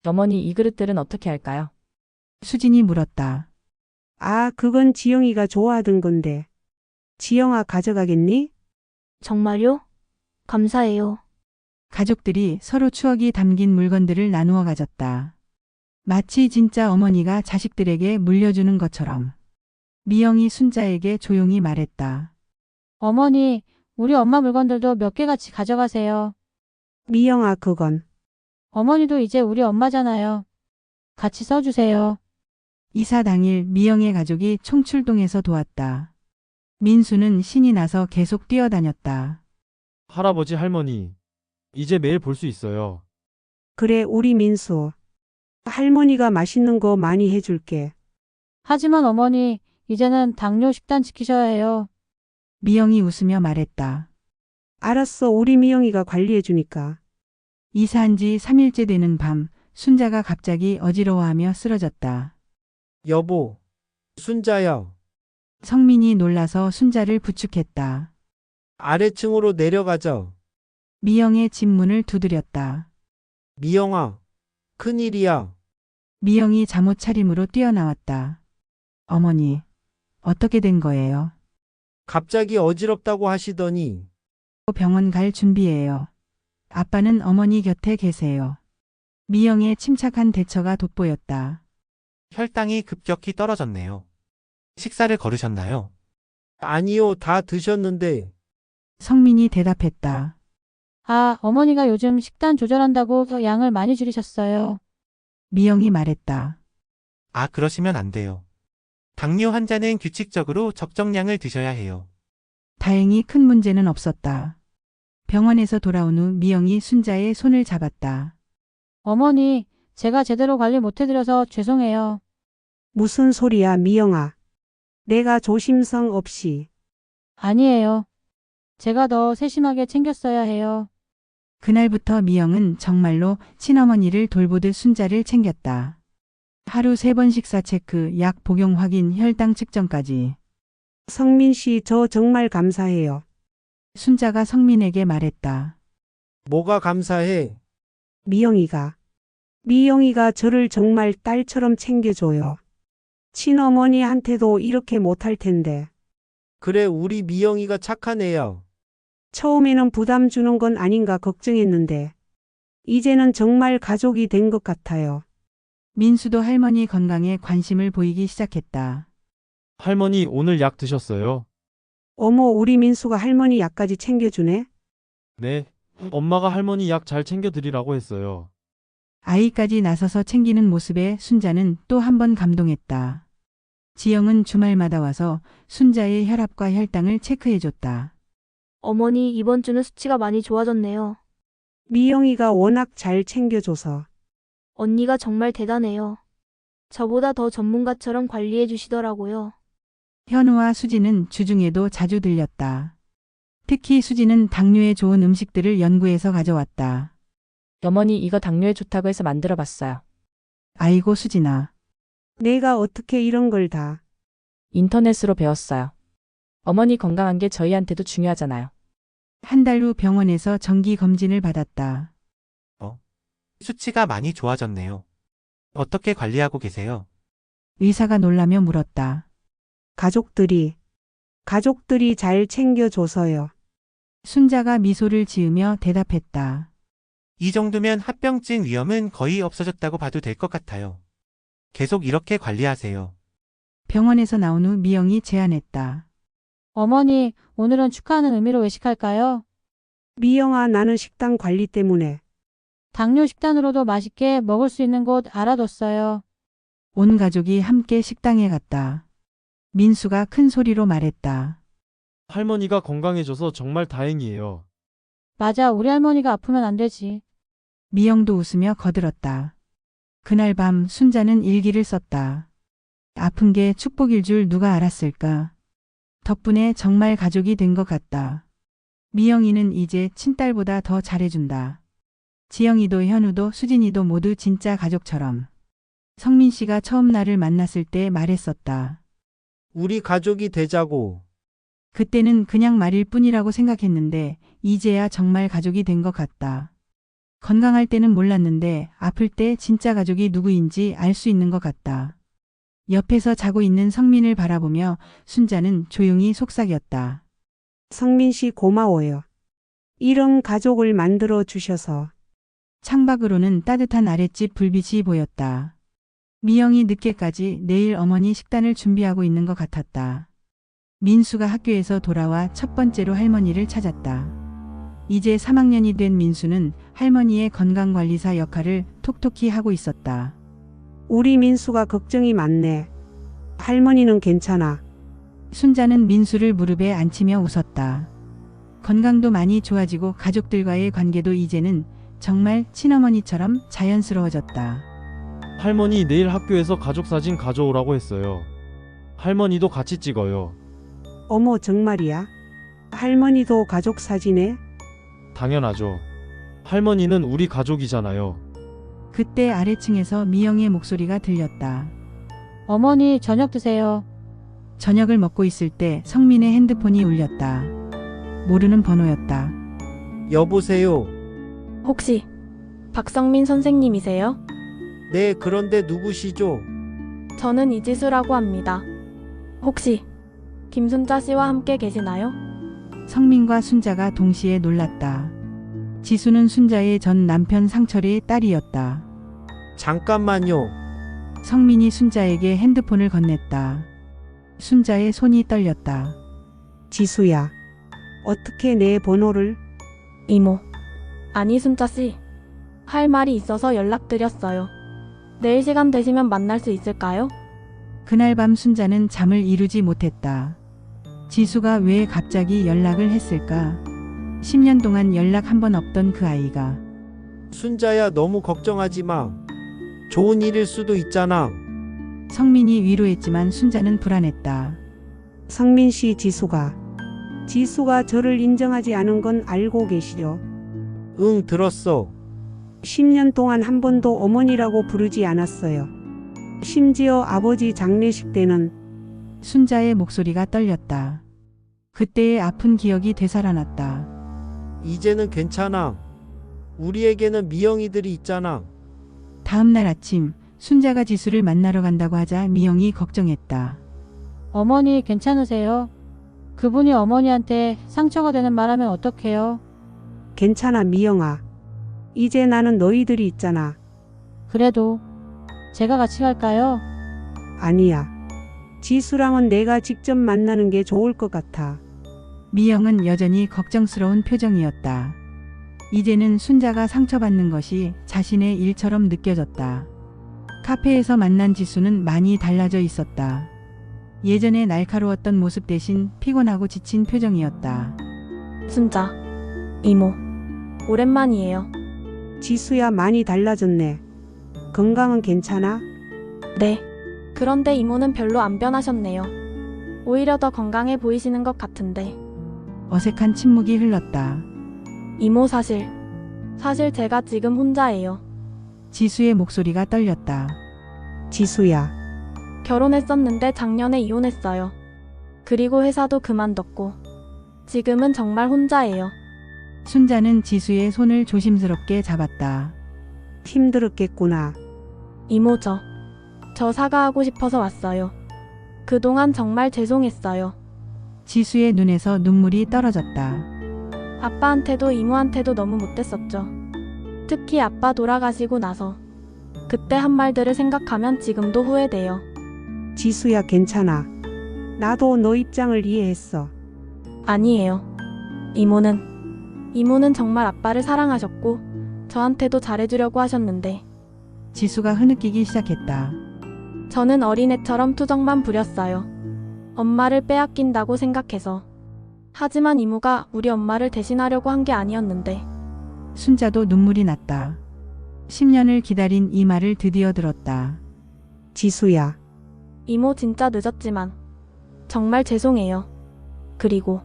어머니 이 그릇들은 어떻게 할까요? 수진이 물었다. 아, 그건 지영이가 좋아하던 건데. 지영아 가져가겠니? 정말요? 감사해요. 가족들이 서로 추억이 담긴 물건들을 나누어 가졌다. 마치 진짜 어머니가 자식들에게 물려주는 것처럼. 미영이 순자에게 조용히 말했다. 어머니, 우리 엄마 물건들도 몇 개 같이 가져가세요. 미영아 그건. 어머니도 이제 우리 엄마잖아요. 같이 써주세요. 이사 당일 미영의 가족이 총출동해서 도왔다. 민수는 신이 나서 계속 뛰어다녔다. 할아버지 할머니, 이제 매일 볼 수 있어요. 그래 우리 민수. 할머니가 맛있는 거 많이 해줄게. 하지만 어머니, 이제는 당뇨 식단 지키셔야 해요. 미영이 웃으며 말했다. 알았어, 우리 미영이가 관리해주니까. 이사한 지 3일째 되는 밤, 순자가 갑자기 어지러워하며 쓰러졌다. 여보, 순자야. 성민이 놀라서 순자를 부축했다. 아래층으로 내려가자. 미영의 집 문을 두드렸다. 미영아, 큰일이야. 미영이 잠옷 차림으로 뛰어나왔다. 어머니, 어떻게 된 거예요? 갑자기 어지럽다고 하시더니. 병원 갈 준비예요. 아빠는 어머니 곁에 계세요. 미영의 침착한 대처가 돋보였다. 혈당이 급격히 떨어졌네요. 식사를 거르셨나요? 아니요, 다 드셨는데. 성민이 대답했다. 아, 어머니가 요즘 식단 조절한다고 양을 많이 줄이셨어요. 미영이 말했다. 아, 그러시면 안 돼요. 당뇨 환자는 규칙적으로 적정량을 드셔야 해요. 다행히 큰 문제는 없었다. 병원에서 돌아온 후 미영이 순자의 손을 잡았다. 어머니, 제가 제대로 관리 못 해드려서 죄송해요. 무슨 소리야 미영아. 내가 조심성 없이. 아니에요. 제가 더 세심하게 챙겼어야 해요. 그날부터 미영은 정말로 친어머니를 돌보듯 순자를 챙겼다. 하루 3번 식사 체크, 약 복용 확인, 혈당 측정까지. 성민 씨, 저 정말 감사해요. 순자가 성민에게 말했다. 뭐가 감사해? 미영이가 저를 정말 딸처럼 챙겨줘요. 친어머니한테도 이렇게 못할 텐데. 그래, 우리 미영이가 착한 애야. 처음에는 부담 주는 건 아닌가 걱정했는데, 이제는 정말 가족이 된 것 같아요. 민수도 할머니 건강에 관심을 보이기 시작했다. 할머니 오늘 약 드셨어요? 어머, 우리 민수가 할머니 약까지 챙겨주네? 네. 엄마가 할머니 약 잘 챙겨드리라고 했어요. 아이까지 나서서 챙기는 모습에 순자는 또 한 번 감동했다. 지영은 주말마다 와서 순자의 혈압과 혈당을 체크해줬다. 어머니, 이번 주는 수치가 많이 좋아졌네요. 미영이가 워낙 잘 챙겨줘서. 언니가 정말 대단해요. 저보다 더 전문가처럼 관리해 주시더라고요. 현우와 수지는 주중에도 자주 들렸다. 특히 수지는 당뇨에 좋은 음식들을 연구해서 가져왔다. 어머니 이거 당뇨에 좋다고 해서 만들어 봤어요. 아이고 수진아. 내가 어떻게 이런 걸 다. 인터넷으로 배웠어요. 어머니 건강한 게 저희한테도 중요하잖아요. 한 달 후 병원에서 정기 검진을 받았다. 수치가 많이 좋아졌네요. 어떻게 관리하고 계세요? 의사가 놀라며 물었다. 가족들이 잘 챙겨줘서요. 순자가 미소를 지으며 대답했다. 이 정도면 합병증 위험은 거의 없어졌다고 봐도 될 것 같아요. 계속 이렇게 관리하세요. 병원에서 나온 후 미영이 제안했다. 어머니, 오늘은 축하하는 의미로 외식할까요? 미영아, 나는 식단 관리 때문에. 당뇨 식단으로도 맛있게 먹을 수 있는 곳 알아뒀어요. 온 가족이 함께 식당에 갔다. 민수가 큰 소리로 말했다. 할머니가 건강해져서 정말 다행이에요. 맞아, 우리 할머니가 아프면 안 되지. 미영도 웃으며 거들었다. 그날 밤 순자는 일기를 썼다. 아픈 게 축복일 줄 누가 알았을까. 덕분에 정말 가족이 된 것 같다. 미영이는 이제 친딸보다 더 잘해준다. 지영이도 현우도 수진이도 모두 진짜 가족처럼. 성민 씨가 처음 나를 만났을 때 말했었다. 우리 가족이 되자고. 그때는 그냥 말일 뿐이라고 생각했는데 이제야 정말 가족이 된 것 같다. 건강할 때는 몰랐는데 아플 때 진짜 가족이 누구인지 알 수 있는 것 같다. 옆에서 자고 있는 성민을 바라보며 순자는 조용히 속삭였다. 성민 씨 고마워요. 이런 가족을 만들어 주셔서. 창밖으로는 따뜻한 아랫집 불빛이 보였다. 미영이 늦게까지 내일 어머니 식단을 준비하고 있는 것 같았다. 민수가 학교에서 돌아와 첫 번째로 할머니를 찾았다. 이제 3학년이 된 민수는 할머니의 건강관리사 역할을 톡톡히 하고 있었다. 우리 민수가 걱정이 많네. 할머니는 괜찮아. 순자는 민수를 무릎에 앉히며 웃었다. 건강도 많이 좋아지고 가족들과의 관계도 이제는 정말 친어머니처럼 자연스러워졌다. 할머니 내일 학교에서 가족 사진 가져오라고 했어요. 할머니도 같이 찍어요. 어머, 정말이야? 할머니도 가족 사진에? 당연하죠. 할머니는 우리 가족이잖아요. 그때 아래층에서 미영의 목소리가 들렸다. 어머니, 저녁 드세요. 저녁을 먹고 있을 때 성민의 핸드폰이 울렸다. 모르는 번호였다. 여보세요. 혹시 박성민 선생님이세요? 네, 그런데 누구시죠? 저는 이지수라고 합니다. 혹시 김순자 씨와 함께 계시나요? 성민과 순자가 동시에 놀랐다. 지수는 순자의 전 남편 상철의 딸이었다. 잠깐만요. 성민이 순자에게 핸드폰을 건넸다. 순자의 손이 떨렸다. 지수야, 어떻게 내 번호를? 이모. 아니 순자 씨. 할 말이 있어서 연락드렸어요. 내일 시간 되시면 만날 수 있을까요? 그날 밤 순자는 잠을 이루지 못했다. 지수가 왜 갑자기 연락을 했을까? 10년 동안 연락 한 번 없던 그 아이가. 순자야, 너무 걱정하지 마. 좋은 일일 수도 있잖아. 성민이 위로했지만 순자는 불안했다. 성민 씨, 지수가 저를 인정하지 않은 건 알고 계시죠? 응, 들었어. 10년 동안 한 번도 어머니라고 부르지 않았어요. 심지어 아버지 장례식 때는 순자의 목소리가 떨렸다. 그때의 아픈 기억이 되살아났다. 이제는 괜찮아. 우리에게는 미영이들이 있잖아. 다음 날 아침 순자가 지수를 만나러 간다고 하자 미영이 걱정했다. 어머니 괜찮으세요? 그분이 어머니한테 상처가 되는 말 하면 어떡해요? 괜찮아, 미영아. 이제 나는 너희들이 있잖아. 그래도 제가 같이 갈까요? 아니야. 지수랑은 내가 직접 만나는 게 좋을 것 같아. 미영은 여전히 걱정스러운 표정이었다. 이제는 순자가 상처받는 것이 자신의 일처럼 느껴졌다. 카페에서 만난 지수는 많이 달라져 있었다. 예전에 날카로웠던 모습 대신 피곤하고 지친 표정이었다. 순자, 이모, 오랜만이에요. 지수야, 많이 달라졌네. 건강은 괜찮아? 네. 그런데 이모는 별로 안 변하셨네요. 오히려 더 건강해 보이시는 것 같은데. 어색한 침묵이 흘렀다. 이모 사실 제가 지금 혼자예요. 지수의 목소리가 떨렸다. 지수야. 결혼했었는데 작년에 이혼했어요. 그리고 회사도 그만뒀고 지금은 정말 혼자예요. 순자는 지수의 손을 조심스럽게 잡았다. 힘들었겠구나. 이모 저 사과하고 싶어서 왔어요. 그동안 정말 죄송했어요. 지수의 눈에서 눈물이 떨어졌다. 아빠한테도 이모한테도 너무 못됐었죠. 특히 아빠 돌아가시고 나서 그때 한 말들을 생각하면 지금도 후회돼요. 지수야, 괜찮아. 나도 너 입장을 이해했어. 아니에요. 이모는 정말 아빠를 사랑하셨고 저한테도 잘해주려고 하셨는데 지수가 흐느끼기 시작했다. 저는 어린애처럼 투정만 부렸어요. 엄마를 빼앗긴다고 생각해서. 하지만 이모가 우리 엄마를 대신하려고 한 게 아니었는데. 순자도 눈물이 났다. 10년을 기다린 이 말을 드디어 들었다. 지수야. 이모 진짜 늦었지만 정말 죄송해요. 그리고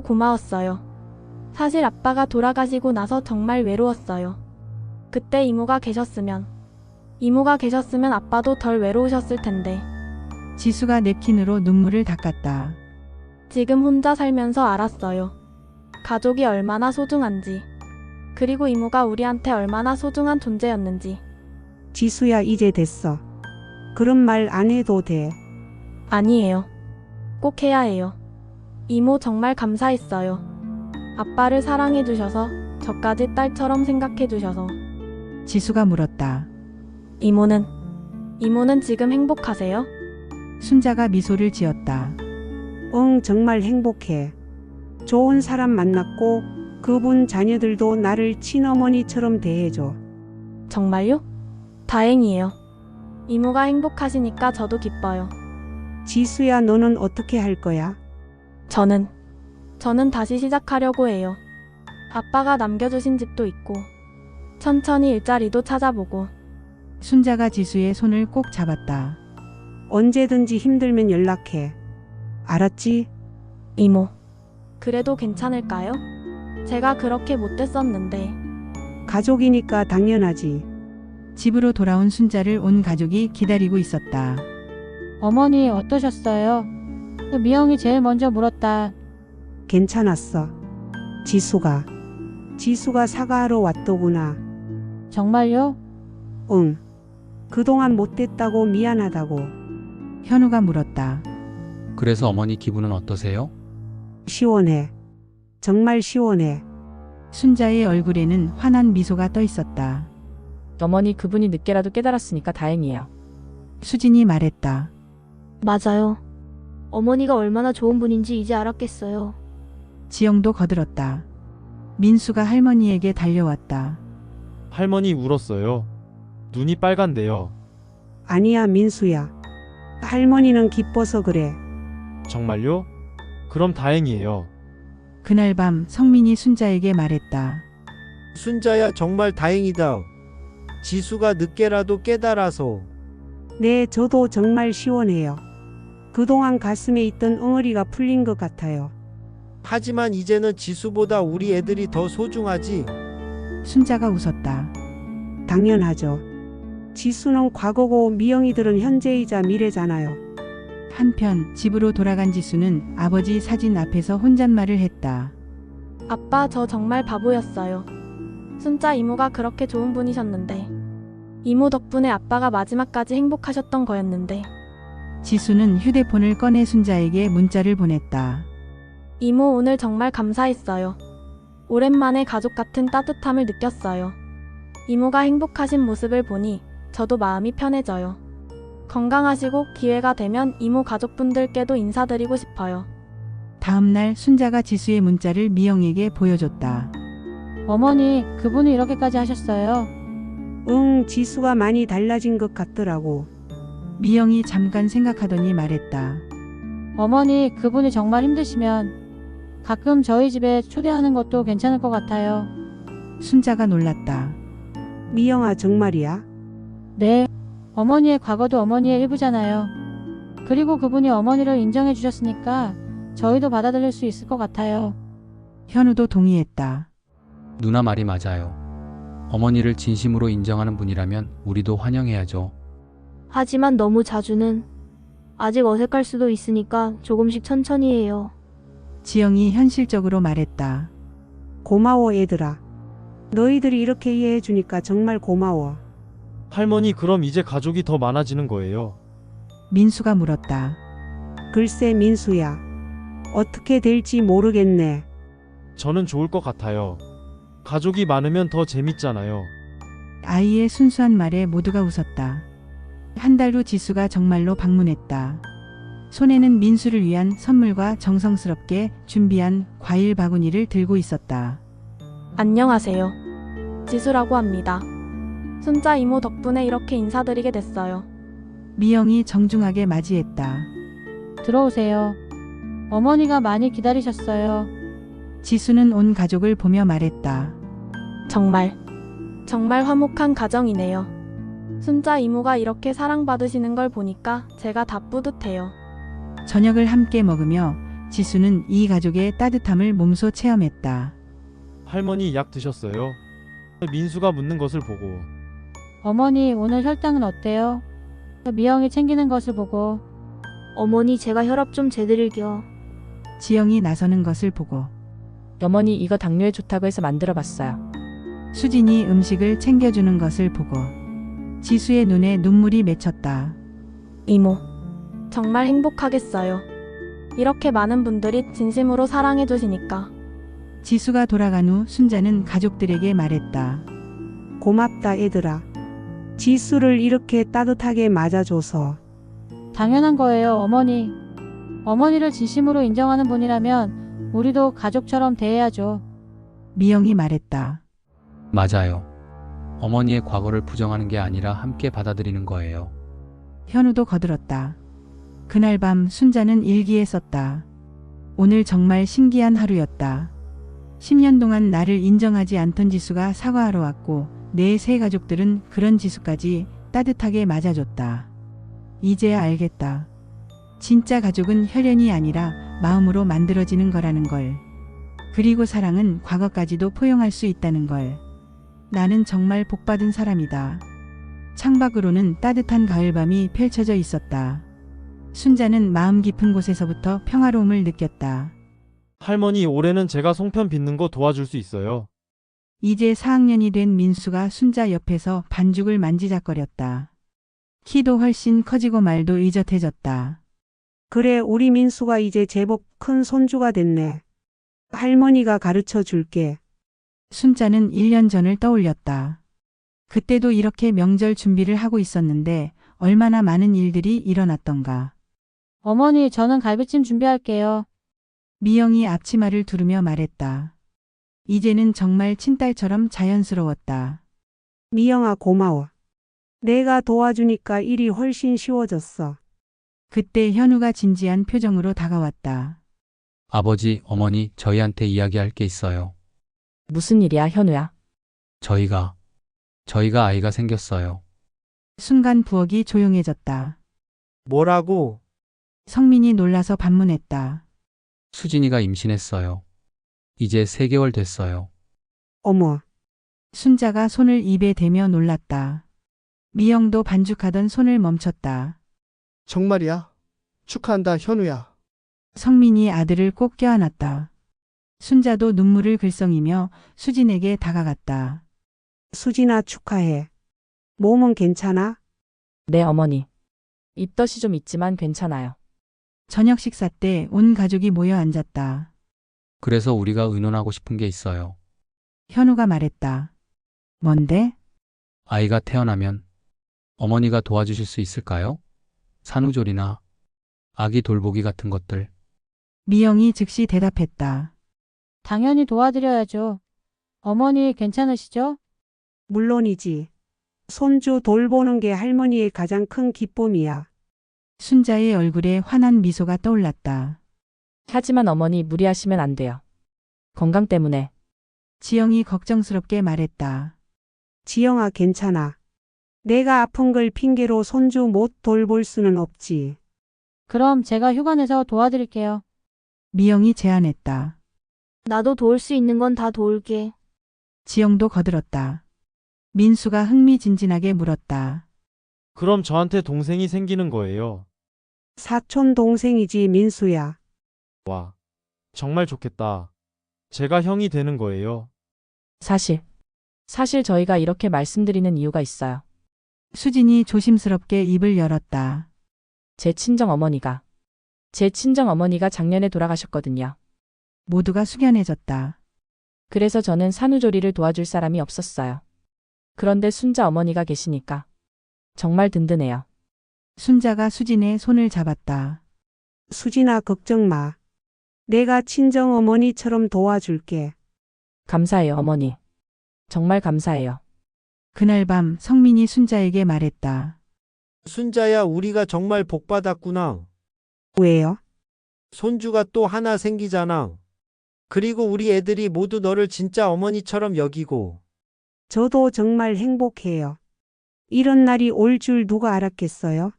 고마웠어요. 사실 아빠가 돌아가시고 나서 정말 외로웠어요. 그때 이모가 계셨으면 아빠도 덜 외로우셨을 텐데. 지수가 냅킨으로 눈물을 닦았다. 지금 혼자 살면서 알았어요. 가족이 얼마나 소중한지. 그리고 이모가 우리한테 얼마나 소중한 존재였는지. 지수야, 이제 됐어. 그런 말 안 해도 돼. 아니에요. 꼭 해야 해요. 이모 정말 감사했어요. 아빠를 사랑해주셔서, 저까지 딸처럼 생각해주셔서. 지수가 물었다. 이모는 지금 행복하세요? 순자가 미소를 지었다. 응, 정말 행복해. 좋은 사람 만났고 그분 자녀들도 나를 친어머니처럼 대해줘. 정말요? 다행이에요. 이모가 행복하시니까 저도 기뻐요. 지수야, 너는 어떻게 할 거야? 저는 다시 시작하려고 해요. 아빠가 남겨주신 집도 있고 천천히 일자리도 찾아보고. 순자가 지수의 손을 꼭 잡았다. 언제든지 힘들면 연락해. 알았지? 이모, 그래도 괜찮을까요? 제가 그렇게 못됐었는데. 가족이니까 당연하지. 집으로 돌아온 순자를 온 가족이 기다리고 있었다. 어머니 어떠셨어요? 미영이 제일 먼저 물었다. 괜찮았어. 지수가 사과하러 왔더구나. 정말요? 응. 그동안 못됐다고 미안하다고. 현우가 물었다. 그래서 어머니 기분은 어떠세요? 시원해. 정말 시원해. 순자의 얼굴에는 환한 미소가 떠 있었다. 어머니 그분이 늦게라도 깨달았으니까 다행이에요. 수진이 말했다. 맞아요. 어머니가 얼마나 좋은 분인지 이제 알았겠어요. 지영도 거들었다. 민수가 할머니에게 달려왔다. 할머니 울었어요. 눈이 빨간데요. 아니야, 민수야. 할머니는 기뻐서 그래. 정말요? 그럼 다행이에요. 그날 밤 성민이 순자에게 말했다. 순자야, 정말 다행이다. 지수가 늦게라도 깨달아서. 네, 저도 정말 시원해요. 그동안 가슴에 있던 엉어리가 풀린 것 같아요. 하지만 이제는 지수보다 우리 애들이 더 소중하지. 순자가 웃었다. 당연하죠. 지수는 과거고 미영이들은 현재이자 미래잖아요. 한편 집으로 돌아간 지수는 아버지 사진 앞에서 혼잣말을 했다. 아빠, 저 정말 바보였어요. 순자 이모가 그렇게 좋은 분이셨는데. 이모 덕분에 아빠가 마지막까지 행복하셨던 거였는데. 지수는 휴대폰을 꺼내 순자에게 문자를 보냈다. 이모, 오늘 정말 감사했어요. 오랜만에 가족 같은 따뜻함을 느꼈어요. 이모가 행복하신 모습을 보니 저도 마음이 편해져요. 건강하시고 기회가 되면 이모 가족분들께도 인사드리고 싶어요. 다음 날 순자가 지수의 문자를 미영에게 보여줬다. 어머니, 그분이 이렇게까지 하셨어요. 응, 지수가 많이 달라진 것 같더라고. 미영이 잠깐 생각하더니 말했다. 어머니, 그분이 정말 힘드시면 가끔 저희 집에 초대하는 것도 괜찮을 것 같아요. 순자가 놀랐다. 미영아, 정말이야? 네. 어머니의 과거도 어머니의 일부잖아요. 그리고 그분이 어머니를 인정해 주셨으니까 저희도 받아들일 수 있을 것 같아요. 현우도 동의했다. 누나 말이 맞아요. 어머니를 진심으로 인정하는 분이라면 우리도 환영해야죠. 하지만 너무 자주는 아직 어색할 수도 있으니까 조금씩 천천히 해요. 지영이 현실적으로 말했다. 고마워, 얘들아. 너희들이 이렇게 이해해 주니까 정말 고마워. 할머니, 그럼 이제 가족이 더 많아지는 거예요? 민수가 물었다. 글쎄, 민수야. 어떻게 될지 모르겠네. 저는 좋을 것 같아요. 가족이 많으면 더 재밌잖아요. 아이의 순수한 말에 모두가 웃었다. 한 달 후 지수가 정말로 방문했다. 손에는 민수를 위한 선물과 정성스럽게 준비한 과일 바구니를 들고 있었다. 안녕하세요. 지수라고 합니다. 순자 이모 덕분에 이렇게 인사드리게 됐어요. 미영이 정중하게 맞이했다. 들어오세요. 어머니가 많이 기다리셨어요. 지수는 온 가족을 보며 말했다. 정말 화목한 가정이네요. 순자 이모가 이렇게 사랑받으시는 걸 보니까 제가 다 뿌듯해요. 저녁을 함께 먹으며 지수는 이 가족의 따뜻함을 몸소 체험했다. 할머니, 약 드셨어요? 민수가 묻는 것을 보고. 어머니, 오늘 혈당은 어때요? 미영이 챙기는 것을 보고. 어머니, 제가 혈압 좀 재드릴게요. 지영이 나서는 것을 보고. 어머니, 이거 당뇨에 좋다고 해서 만들어 봤어요. 수진이 음식을 챙겨주는 것을 보고. 지수의 눈에 눈물이 맺혔다. 이모, 정말 행복하겠어요. 이렇게 많은 분들이 진심으로 사랑해 주시니까. 지수가 돌아간 후 순자는 가족들에게 말했다. 고맙다, 얘들아. 지수를 이렇게 따뜻하게 맞아줘서. 당연한 거예요, 어머니. 어머니를 진심으로 인정하는 분이라면 우리도 가족처럼 대해야죠. 미영이 말했다. 맞아요. 어머니의 과거를 부정하는 게 아니라 함께 받아들이는 거예요. 현우도 거들었다. 그날 밤 순자는 일기에 썼다. 오늘 정말 신기한 하루였다. 10년 동안 나를 인정하지 않던 지수가 사과하러 왔고 내 새 가족들은 그런 지수까지 따뜻하게 맞아줬다. 이제야 알겠다. 진짜 가족은 혈연이 아니라 마음으로 만들어지는 거라는 걸. 그리고 사랑은 과거까지도 포용할 수 있다는 걸. 나는 정말 복받은 사람이다. 창밖으로는 따뜻한 가을밤이 펼쳐져 있었다. 순자는 마음 깊은 곳에서부터 평화로움을 느꼈다. 할머니, 올해는 제가 송편 빚는 거 도와줄 수 있어요. 이제 4학년이 된 민수가 순자 옆에서 반죽을 만지작거렸다. 키도 훨씬 커지고 말도 의젓해졌다. 그래, 우리 민수가 이제 제법 큰 손주가 됐네. 할머니가 가르쳐 줄게. 순자는 1년 전을 떠올렸다. 그때도 이렇게 명절 준비를 하고 있었는데 얼마나 많은 일들이 일어났던가. 어머니, 저는 갈비찜 준비할게요. 미영이 앞치마를 두르며 말했다. 이제는 정말 친딸처럼 자연스러웠다. 미영아, 고마워. 내가 도와주니까 일이 훨씬 쉬워졌어. 그때 현우가 진지한 표정으로 다가왔다. 아버지, 어머니, 저희한테 이야기할 게 있어요. 무슨 일이야, 현우야? 저희가 아이가 생겼어요. 순간 부엌이 조용해졌다. 뭐라고? 성민이 놀라서 반문했다. 수진이가 임신했어요. 이제 3개월 됐어요. 어머, 순자가 손을 입에 대며 놀랐다. 미영도 반죽하던 손을 멈췄다. 정말이야? 축하한다, 현우야. 성민이 아들을 꼭 껴안았다. 순자도 눈물을 글썽이며 수진에게 다가갔다. 수진아 축하해. 몸은 괜찮아? 네, 어머니. 입덧이 좀 있지만 괜찮아요. 저녁 식사 때 온 가족이 모여 앉았다. 그래서 우리가 의논하고 싶은 게 있어요. 현우가 말했다. 뭔데? 아이가 태어나면 어머니가 도와주실 수 있을까요? 산후조리나 아기 돌보기 같은 것들. 미영이 즉시 대답했다. 당연히 도와드려야죠. 어머니 괜찮으시죠? 물론이지. 손주 돌보는 게 할머니의 가장 큰 기쁨이야. 순자의 얼굴에 환한 미소가 떠올랐다. 하지만 어머니 무리하시면 안 돼요. 건강 때문에. 지영이 걱정스럽게 말했다. 지영아 괜찮아. 내가 아픈 걸 핑계로 손주 못 돌볼 수는 없지. 그럼 제가 휴가 내서 도와드릴게요. 미영이 제안했다. 나도 도울 수 있는 건 다 도울게. 지영도 거들었다. 민수가 흥미진진하게 물었다. 그럼 저한테 동생이 생기는 거예요. 사촌 동생이지 민수야. 와, 정말 좋겠다. 제가 형이 되는 거예요. 사실 저희가 이렇게 말씀드리는 이유가 있어요. 수진이 조심스럽게 입을 열었다. 제 친정 어머니가 작년에 돌아가셨거든요. 모두가 숙연해졌다. 그래서 저는 산후조리를 도와줄 사람이 없었어요. 그런데 순자 어머니가 계시니까 정말 든든해요. 순자가 수진의 손을 잡았다. 수진아 걱정 마. 내가 친정 어머니처럼 도와줄게. 감사해요, 어머니. 정말 감사해요. 그날 밤 성민이 순자에게 말했다. 순자야, 우리가 정말 복 받았구나. 왜요? 손주가 또 하나 생기잖아. 그리고 우리 애들이 모두 너를 진짜 어머니처럼 여기고. 저도 정말 행복해요. 이런 날이 올 줄 누가 알았겠어요?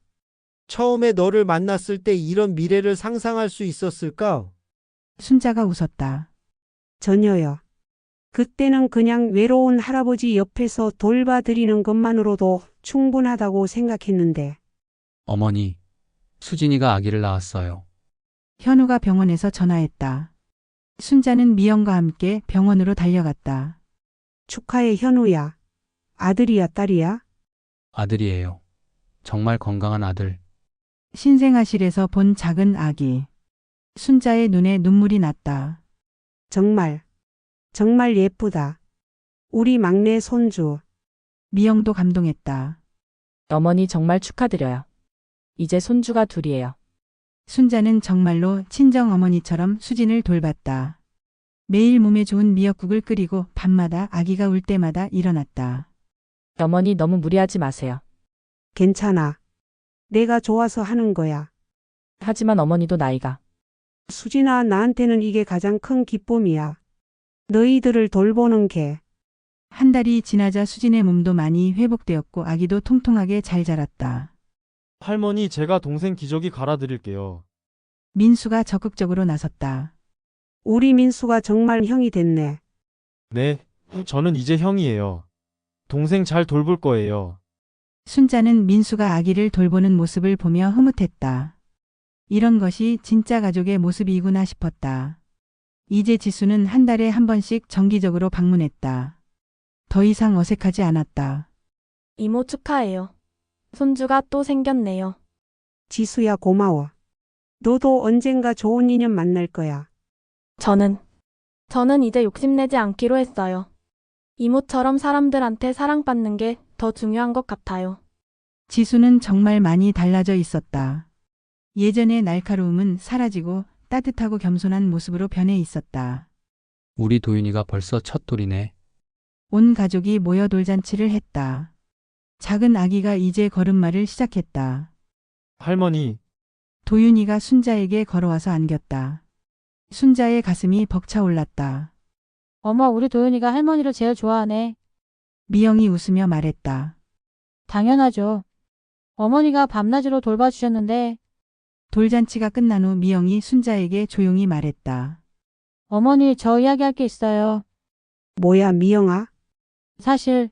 처음에 너를 만났을 때 이런 미래를 상상할 수 있었을까? 순자가 웃었다. 전혀요. 그때는 그냥 외로운 할아버지 옆에서 돌봐드리는 것만으로도 충분하다고 생각했는데. 어머니, 수진이가 아기를 낳았어요. 현우가 병원에서 전화했다. 순자는 미영과 함께 병원으로 달려갔다. 축하해 현우야. 아들이야 딸이야? 아들이에요. 정말 건강한 아들. 신생아실에서 본 작은 아기. 순자의 눈에 눈물이 났다. 정말 예쁘다. 우리 막내 손주. 미영도 감동했다. 어머니 정말 축하드려요. 이제 손주가 둘이에요. 순자는 정말로 친정 어머니처럼 수진을 돌봤다. 매일 몸에 좋은 미역국을 끓이고 밤마다 아기가 울 때마다 일어났다. 어머니 너무 무리하지 마세요. 괜찮아. 내가 좋아서 하는 거야. 하지만 어머니도 나이가. 수진아, 나한테는 이게 가장 큰 기쁨이야. 너희들을 돌보는 게. 한 달이 지나자 수진의 몸도 많이 회복되었고 아기도 통통하게 잘 자랐다. 할머니, 제가 동생 기저귀 갈아드릴게요. 민수가 적극적으로 나섰다. 우리 민수가 정말 형이 됐네. 네, 저는 이제 형이에요. 동생 잘 돌볼 거예요. 순자는 민수가 아기를 돌보는 모습을 보며 흐뭇했다. 이런 것이 진짜 가족의 모습이구나 싶었다. 이제 지수는 한 달에 한 번씩 정기적으로 방문했다. 더 이상 어색하지 않았다. 이모 축하해요. 손주가 또 생겼네요. 지수야 고마워. 너도 언젠가 좋은 인연 만날 거야. 저는 이제 욕심내지 않기로 했어요. 이모처럼 사람들한테 사랑받는 게 더 중요한 것 같아요. 지수는 정말 많이 달라져 있었다. 예전의 날카로움은 사라지고 따뜻하고 겸손한 모습으로 변해 있었다. 우리 도윤이가 벌써 첫 돌이네. 온 가족이 모여 돌잔치를 했다. 작은 아기가 이제 걸음마를 시작했다. 할머니, 도윤이가 순자에게 걸어와서 안겼다. 순자의 가슴이 벅차올랐다. 어머, 우리 도윤이가 할머니를 제일 좋아하네. 미영이 웃으며 말했다. 당연하죠. 어머니가 밤낮으로 돌봐주셨는데. 돌잔치가 끝난 후 미영이 순자에게 조용히 말했다. 어머니, 저 이야기할 게 있어요. 뭐야 미영아? 사실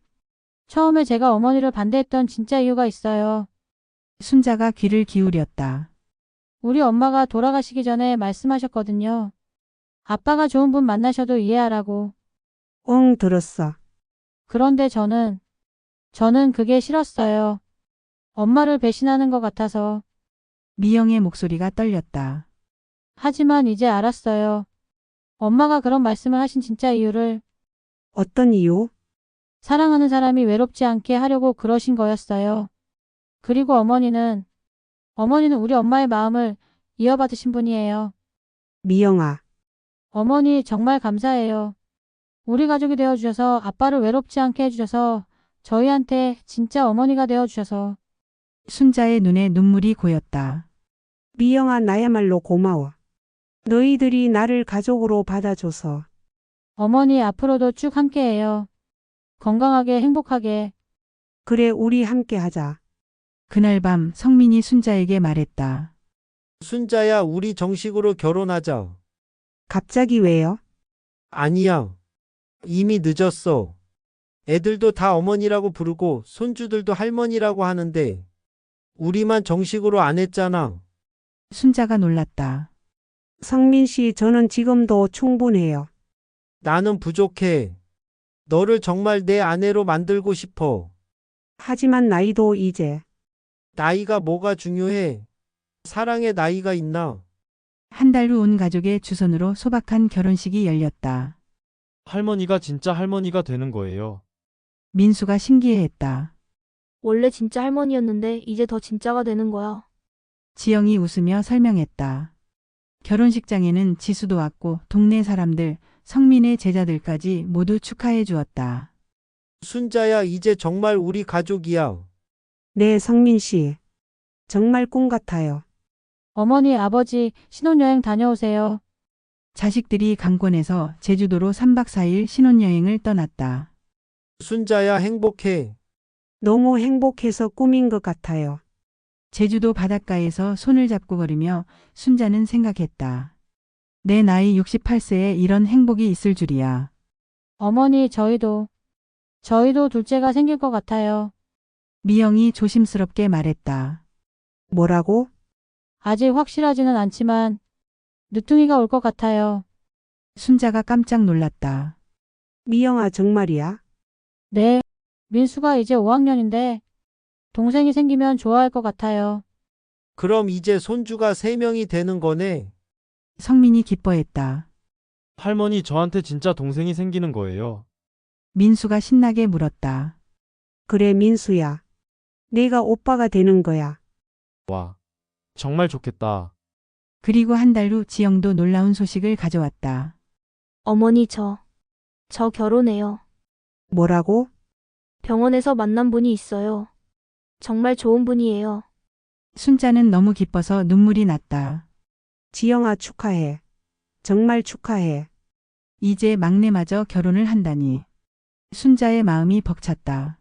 처음에 제가 어머니를 반대했던 진짜 이유가 있어요. 순자가 귀를 기울였다. 우리 엄마가 돌아가시기 전에 말씀하셨거든요. 아빠가 좋은 분 만나셔도 이해하라고. 응, 들었어. 그런데 저는 그게 싫었어요. 엄마를 배신하는 것 같아서. 미영의 목소리가 떨렸다. 하지만 이제 알았어요. 엄마가 그런 말씀을 하신 진짜 이유를. 어떤 이유? 사랑하는 사람이 외롭지 않게 하려고 그러신 거였어요. 그리고 어머니는 우리 엄마의 마음을 이어받으신 분이에요. 미영아, 어머니 정말 감사해요. 우리 가족이 되어주셔서 아빠를 외롭지 않게 해주셔서 저희한테 진짜 어머니가 되어주셔서. 순자의 눈에 눈물이 고였다. 미영아, 나야말로 고마워. 너희들이 나를 가족으로 받아줘서. 어머니 앞으로도 쭉 함께해요. 건강하게 행복하게. 그래, 우리 함께 하자. 그날 밤 성민이 순자에게 말했다. 순자야, 우리 정식으로 결혼하자. 갑자기 왜요? 아니야. 이미 늦었어. 애들도 다 어머니라고 부르고 손주들도 할머니라고 하는데 우리만 정식으로 안 했잖아. 순자가 놀랐다. 성민 씨, 저는 지금도 충분해요. 나는 부족해. 너를 정말 내 아내로 만들고 싶어. 하지만 나이도 이제. 나이가 뭐가 중요해? 사랑의 나이가 있나? 한 달 후 온 가족의 주선으로 소박한 결혼식이 열렸다. 할머니가 진짜 할머니가 되는 거예요. 민수가 신기해했다. 원래 진짜 할머니였는데 이제 더 진짜가 되는 거야. 지영이 웃으며 설명했다. 결혼식장에는 지수도 왔고 동네 사람들, 성민의 제자들까지 모두 축하해 주었다. 순자야, 이제 정말 우리 가족이야. 네, 성민 씨. 정말 꿈 같아요. 어머니, 아버지 신혼여행 다녀오세요. 자식들이 강권에서 제주도로 3박 4일 신혼여행을 떠났다. 순자야, 행복해. 너무 행복해서 꿈인 것 같아요. 제주도 바닷가에서 손을 잡고 걸으며 순자는 생각했다. 내 나이 68세에 이런 행복이 있을 줄이야. 어머니, 저희도 둘째가 생길 것 같아요. 미영이 조심스럽게 말했다. 뭐라고? 아직 확실하지는 않지만 늦둥이가 올 것 같아요. 순자가 깜짝 놀랐다. 미영아, 정말이야? 네, 민수가 이제 5학년인데 동생이 생기면 좋아할 것 같아요. 그럼 이제 손주가 3명이 되는 거네. 성민이 기뻐했다. 할머니, 저한테 진짜 동생이 생기는 거예요. 민수가 신나게 물었다. 그래, 민수야. 내가 오빠가 되는 거야. 와, 정말 좋겠다. 그리고 한 달 후 지영도 놀라운 소식을 가져왔다. 어머니, 저 결혼해요. 뭐라고? 병원에서 만난 분이 있어요. 정말 좋은 분이에요. 순자는 너무 기뻐서 눈물이 났다. 지영아, 축하해. 정말 축하해. 이제 막내마저 결혼을 한다니. 순자의 마음이 벅찼다.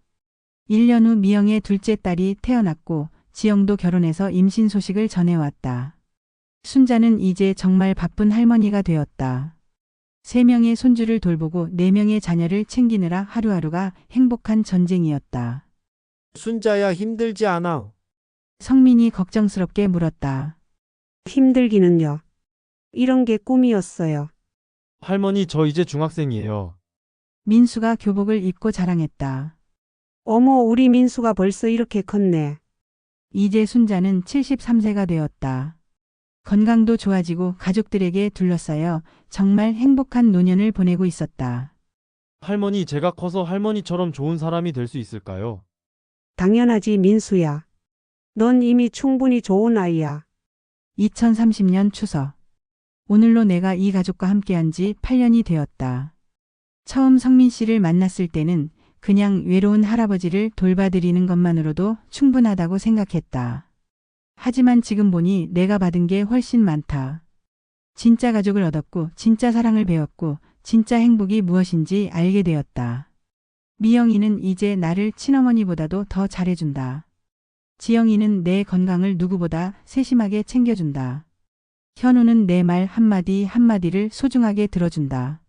1년 후 미영의 둘째 딸이 태어났고 지영도 결혼해서 임신 소식을 전해왔다. 순자는 이제 정말 바쁜 할머니가 되었다. 3명의 손주를 돌보고 4명의 자녀를 챙기느라 하루하루가 행복한 전쟁이었다. 순자야, 힘들지 않아? 성민이 걱정스럽게 물었다. 힘들기는요. 이런 게 꿈이었어요. 할머니, 저 이제 중학생이에요. 민수가 교복을 입고 자랑했다. 어머, 우리 민수가 벌써 이렇게 컸네. 이제 순자는 73세가 되었다. 건강도 좋아지고 가족들에게 둘러싸여 정말 행복한 노년을 보내고 있었다. 할머니, 제가 커서 할머니처럼 좋은 사람이 될 수 있을까요? 당연하지, 민수야. 넌 이미 충분히 좋은 아이야. 2030년 추석. 오늘로 내가 이 가족과 함께한 지 8년이 되었다. 처음 성민 씨를 만났을 때는 그냥 외로운 할아버지를 돌봐드리는 것만으로도 충분하다고 생각했다. 하지만 지금 보니 내가 받은 게 훨씬 많다. 진짜 가족을 얻었고 진짜 사랑을 배웠고 진짜 행복이 무엇인지 알게 되었다. 미영이는 이제 나를 친어머니보다도 더 잘해준다. 지영이는 내 건강을 누구보다 세심하게 챙겨준다. 현우는 내 말 한마디 한마디를 소중하게 들어준다.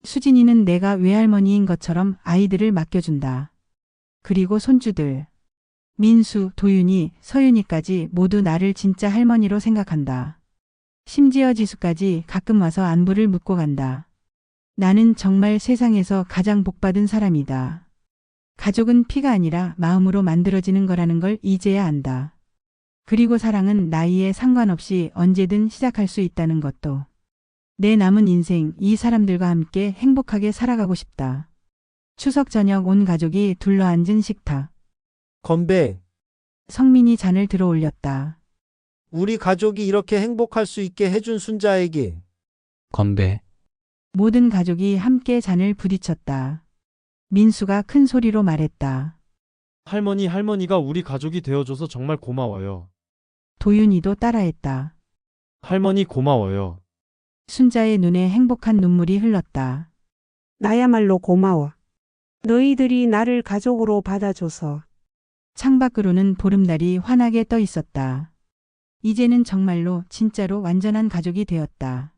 수진이는 내가 외할머니인 것처럼 아이들을 맡겨준다. 그리고 손주들. 민수, 도윤이, 서윤이까지 모두 나를 진짜 할머니로 생각한다. 심지어 지수까지 가끔 와서 안부를 묻고 간다. 나는 정말 세상에서 가장 복받은 사람이다. 가족은 피가 아니라 마음으로 만들어지는 거라는 걸 이제야 안다. 그리고 사랑은 나이에 상관없이 언제든 시작할 수 있다는 것도. 내 남은 인생 이 사람들과 함께 행복하게 살아가고 싶다. 추석 저녁 온 가족이 둘러앉은 식탁. 건배. 성민이 잔을 들어 올렸다. 우리 가족이 이렇게 행복할 수 있게 해준 순자에게. 건배. 모든 가족이 함께 잔을 부딪혔다. 민수가 큰 소리로 말했다. 할머니가 우리 가족이 되어줘서 정말 고마워요. 도윤이도 따라했다. 할머니 고마워요. 순자의 눈에 행복한 눈물이 흘렀다. 나야말로 고마워. 너희들이 나를 가족으로 받아줘서. 창밖으로는 보름달이 환하게 떠 있었다. 이제는 정말로 진짜로 완전한 가족이 되었다.